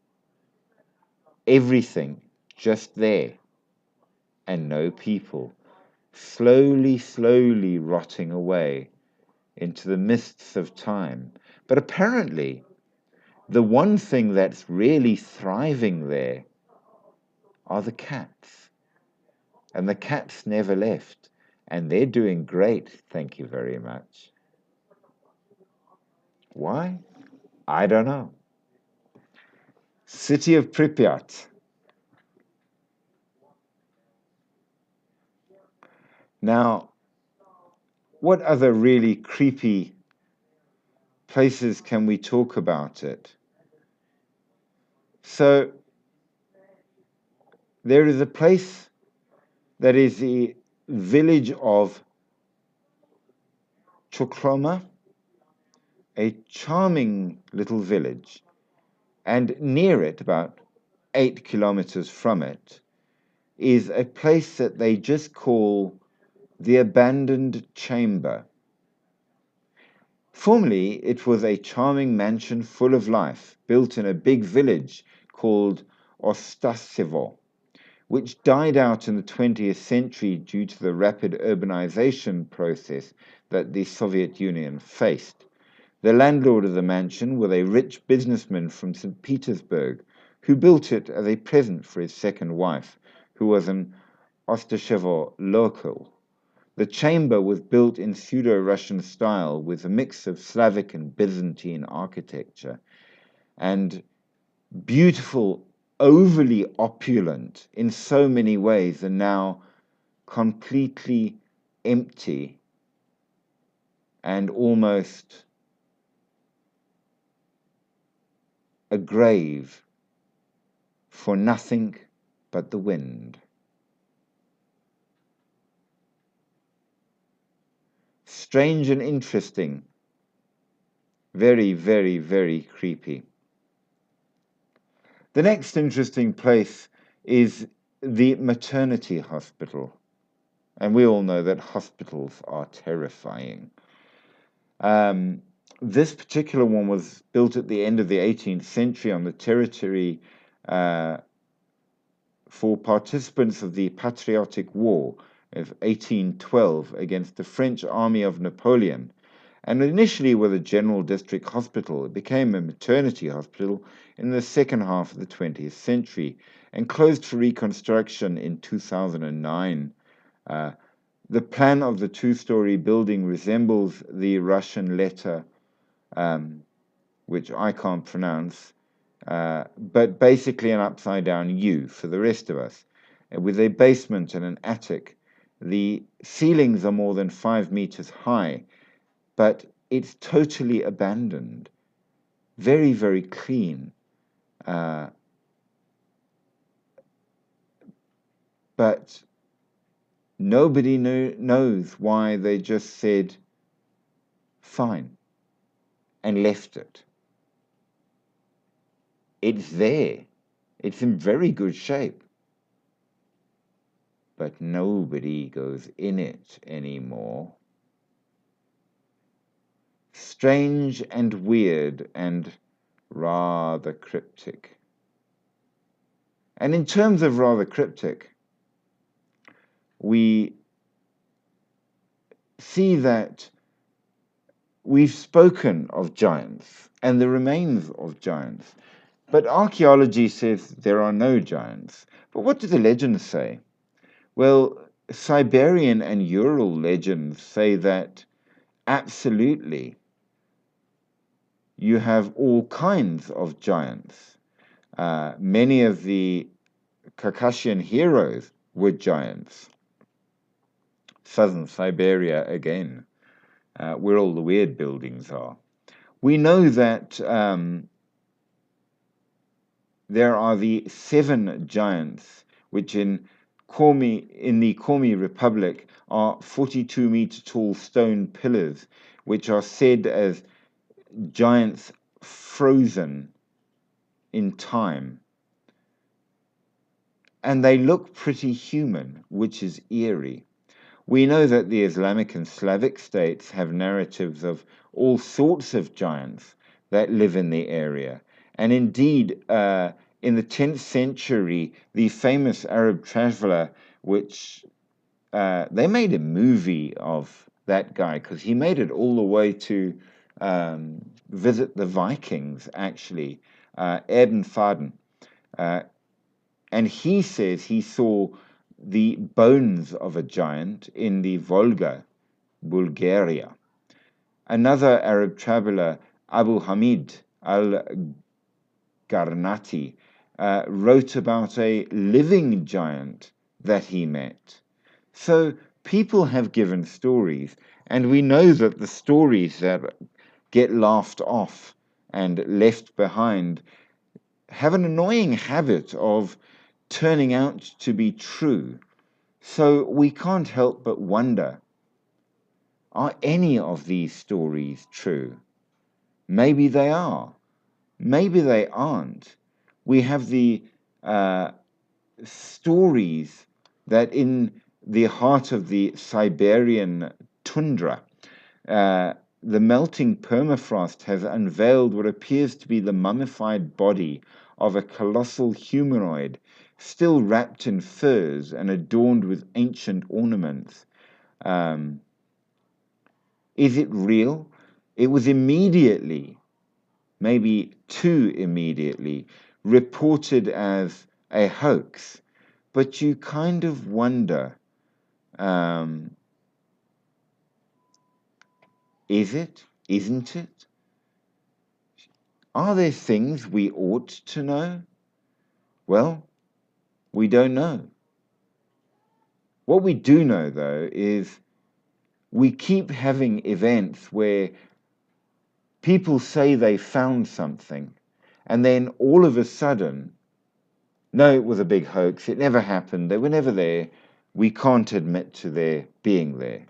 everything just there, and no people. Slowly, slowly rotting away into the mists of time. But apparently, the one thing that's really thriving there are the cats. And the cats never left. And they're doing great, thank you very much. Why? I don't know. City of Pripyat. Now, what other really creepy places can we talk about it? So, there is a place that is the village of Chokroma, a charming little village, and near it, about 8 kilometers from it, is a place that they just call the Abandoned Chamber. Formerly, it was a charming mansion full of life, built in a big village called Ostasevo, which died out in the 20th century due to the rapid urbanization process that the Soviet Union faced. The landlord of the mansion was a rich businessman from St. Petersburg who built it as a present for his second wife, who was an Ostashevo local. The chamber was built in pseudo-Russian style with a mix of Slavic and Byzantine architecture, and beautiful, overly opulent in so many ways, and now completely empty and almost a grave for nothing but the wind. Strange and interesting. Very, very, very creepy. The next interesting place is the maternity hospital. And we all know that hospitals are terrifying. This particular one was built at the end of the 18th century on the territory for participants of the Patriotic War of 1812 against the French army of Napoleon. And initially was a general district hospital. It became a maternity hospital in the second half of the 20th century and closed for reconstruction in 2009. The plan of the two-story building resembles the Russian letter, which I can't pronounce, but basically an upside-down U for the rest of us, with a basement and an attic. The ceilings are more than 5 meters high, but it's totally abandoned. Very, very clean. But nobody knows why they just said, fine, and left it. It's there. It's in very good shape. But nobody goes in it anymore. Strange and weird and rather cryptic. And in terms of rather cryptic, we see that we've spoken of giants and the remains of giants, but archaeology says there are no giants. But what do the legends say? Well, Siberian and Ural legends say that absolutely you have all kinds of giants. Many of the Caucasian heroes were giants. Southern Siberia again, where all the weird buildings are. We know that there are the 7 giants, which in in the Komi Republic are 42-meter tall stone pillars, which are said as giants frozen in time. And they look pretty human, which is eerie. We know that the Islamic and Slavic states have narratives of all sorts of giants that live in the area. And indeed, in the 10th century, the famous Arab traveler, which they made a movie of that guy because he made it all the way to visit the Vikings, actually, Ibn Faden. And he says he saw the bones of a giant in the Volga, Bulgaria. Another Arab traveler, Abu Hamid al-Garnati, wrote about a living giant that he met. So people have given stories, and we know that the stories that get laughed off and left behind have an annoying habit of turning out to be true. So we can't help but wonder, are any of these stories true? Maybe they are. Maybe they aren't. We have the stories that in the heart of the Siberian tundra, the melting permafrost has unveiled what appears to be the mummified body of a colossal humanoid, still wrapped in furs and adorned with ancient ornaments. Is it real? It was immediately, maybe too immediately, reported as a hoax. But you kind of wonder, is it? Isn't it? Are there things we ought to know? Well, we don't know. What we do know, though, is we keep having events where people say they found something, and then all of a sudden, no, it was a big hoax. It never happened. They were never there. We can't admit to their being there.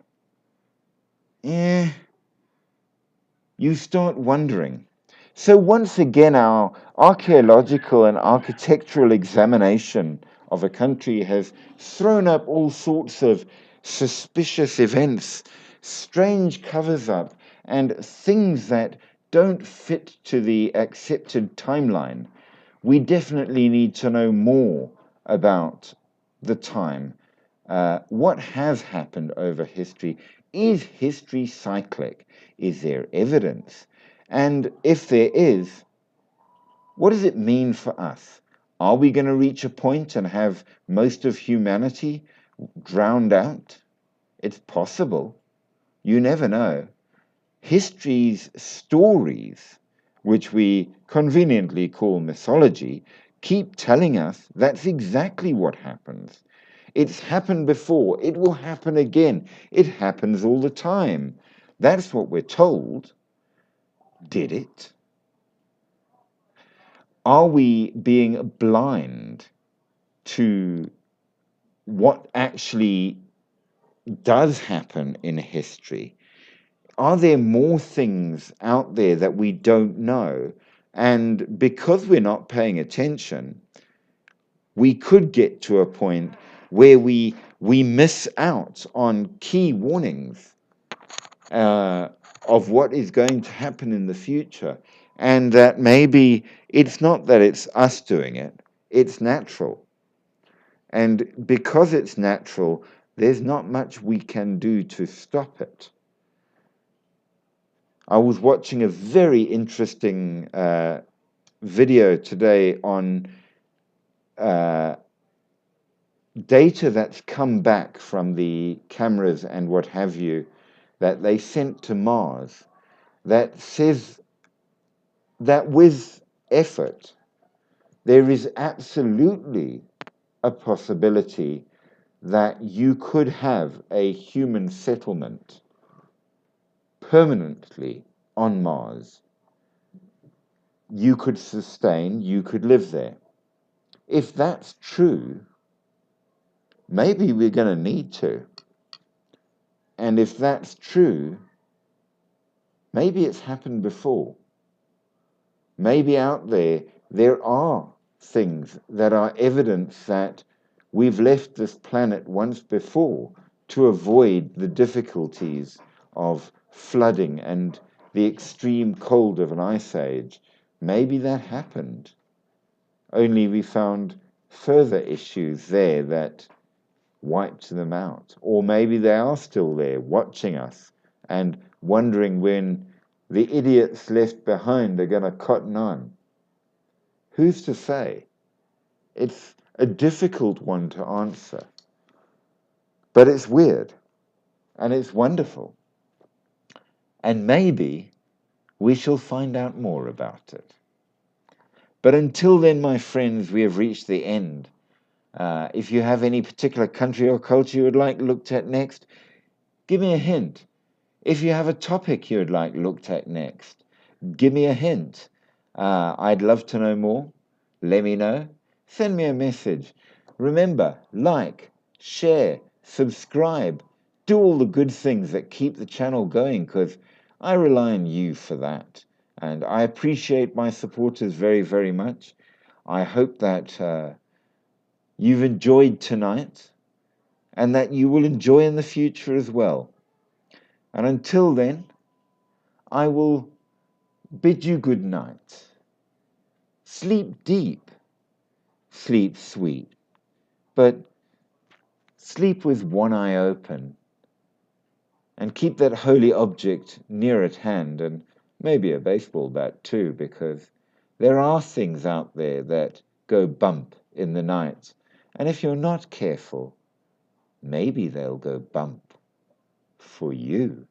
You start wondering. So once again, our archaeological and architectural examination of a country has thrown up all sorts of suspicious events, strange covers up, and things that don't fit to the accepted timeline. We definitely need to know more about the time. What has happened over history? Is history cyclic? Is there evidence? And if there is, what does it mean for us? Are we going to reach a point and have most of humanity drowned out? It's possible. You never know. History's stories, which we conveniently call mythology, keep telling us that's exactly what happens. It's happened before. It will happen again. It happens all the time. That's what we're told. Did it? Are we being blind to what actually does happen in history? Are there more things out there that we don't know? And because we're not paying attention, we could get to a point where we miss out on key warnings of what is going to happen in the future. And that maybe it's not that it's us doing it, it's natural. And because it's natural, there's not much we can do to stop it. I was watching a very interesting video today on data that's come back from the cameras and what have you that they sent to Mars that says that with effort, there is absolutely a possibility that you could have a human settlement permanently on Mars. You could sustain, you could live there. If that's true, maybe we're going to need to. And if that's true, maybe it's happened before. Maybe out there are things that are evidence that we've left this planet once before to avoid the difficulties of flooding and the extreme cold of an ice age. Maybe that happened. Only we found further issues there that wiped them out. Or maybe they are still there watching us and wondering when the idiots left behind are going to cotton on. Who's to say? It's a difficult one to answer. But it's weird and it's wonderful. And maybe we shall find out more about it. But until then, my friends, we have reached the end. If you have any particular country or culture you would like looked at next, give me a hint. If you have a topic you would like looked at next, give me a hint. I'd love to know more. Let me know. Send me a message. Remember, like, share, subscribe. Do all the good things that keep the channel going, because I rely on you for that. And I appreciate my supporters very, very much. I hope that you've enjoyed tonight and that you will enjoy in the future as well. And until then, I will bid you good night. Sleep deep, sleep sweet, but sleep with one eye open and keep that holy object near at hand, and maybe a baseball bat too, because there are things out there that go bump in the night. And if you're not careful, maybe they'll go bump for you.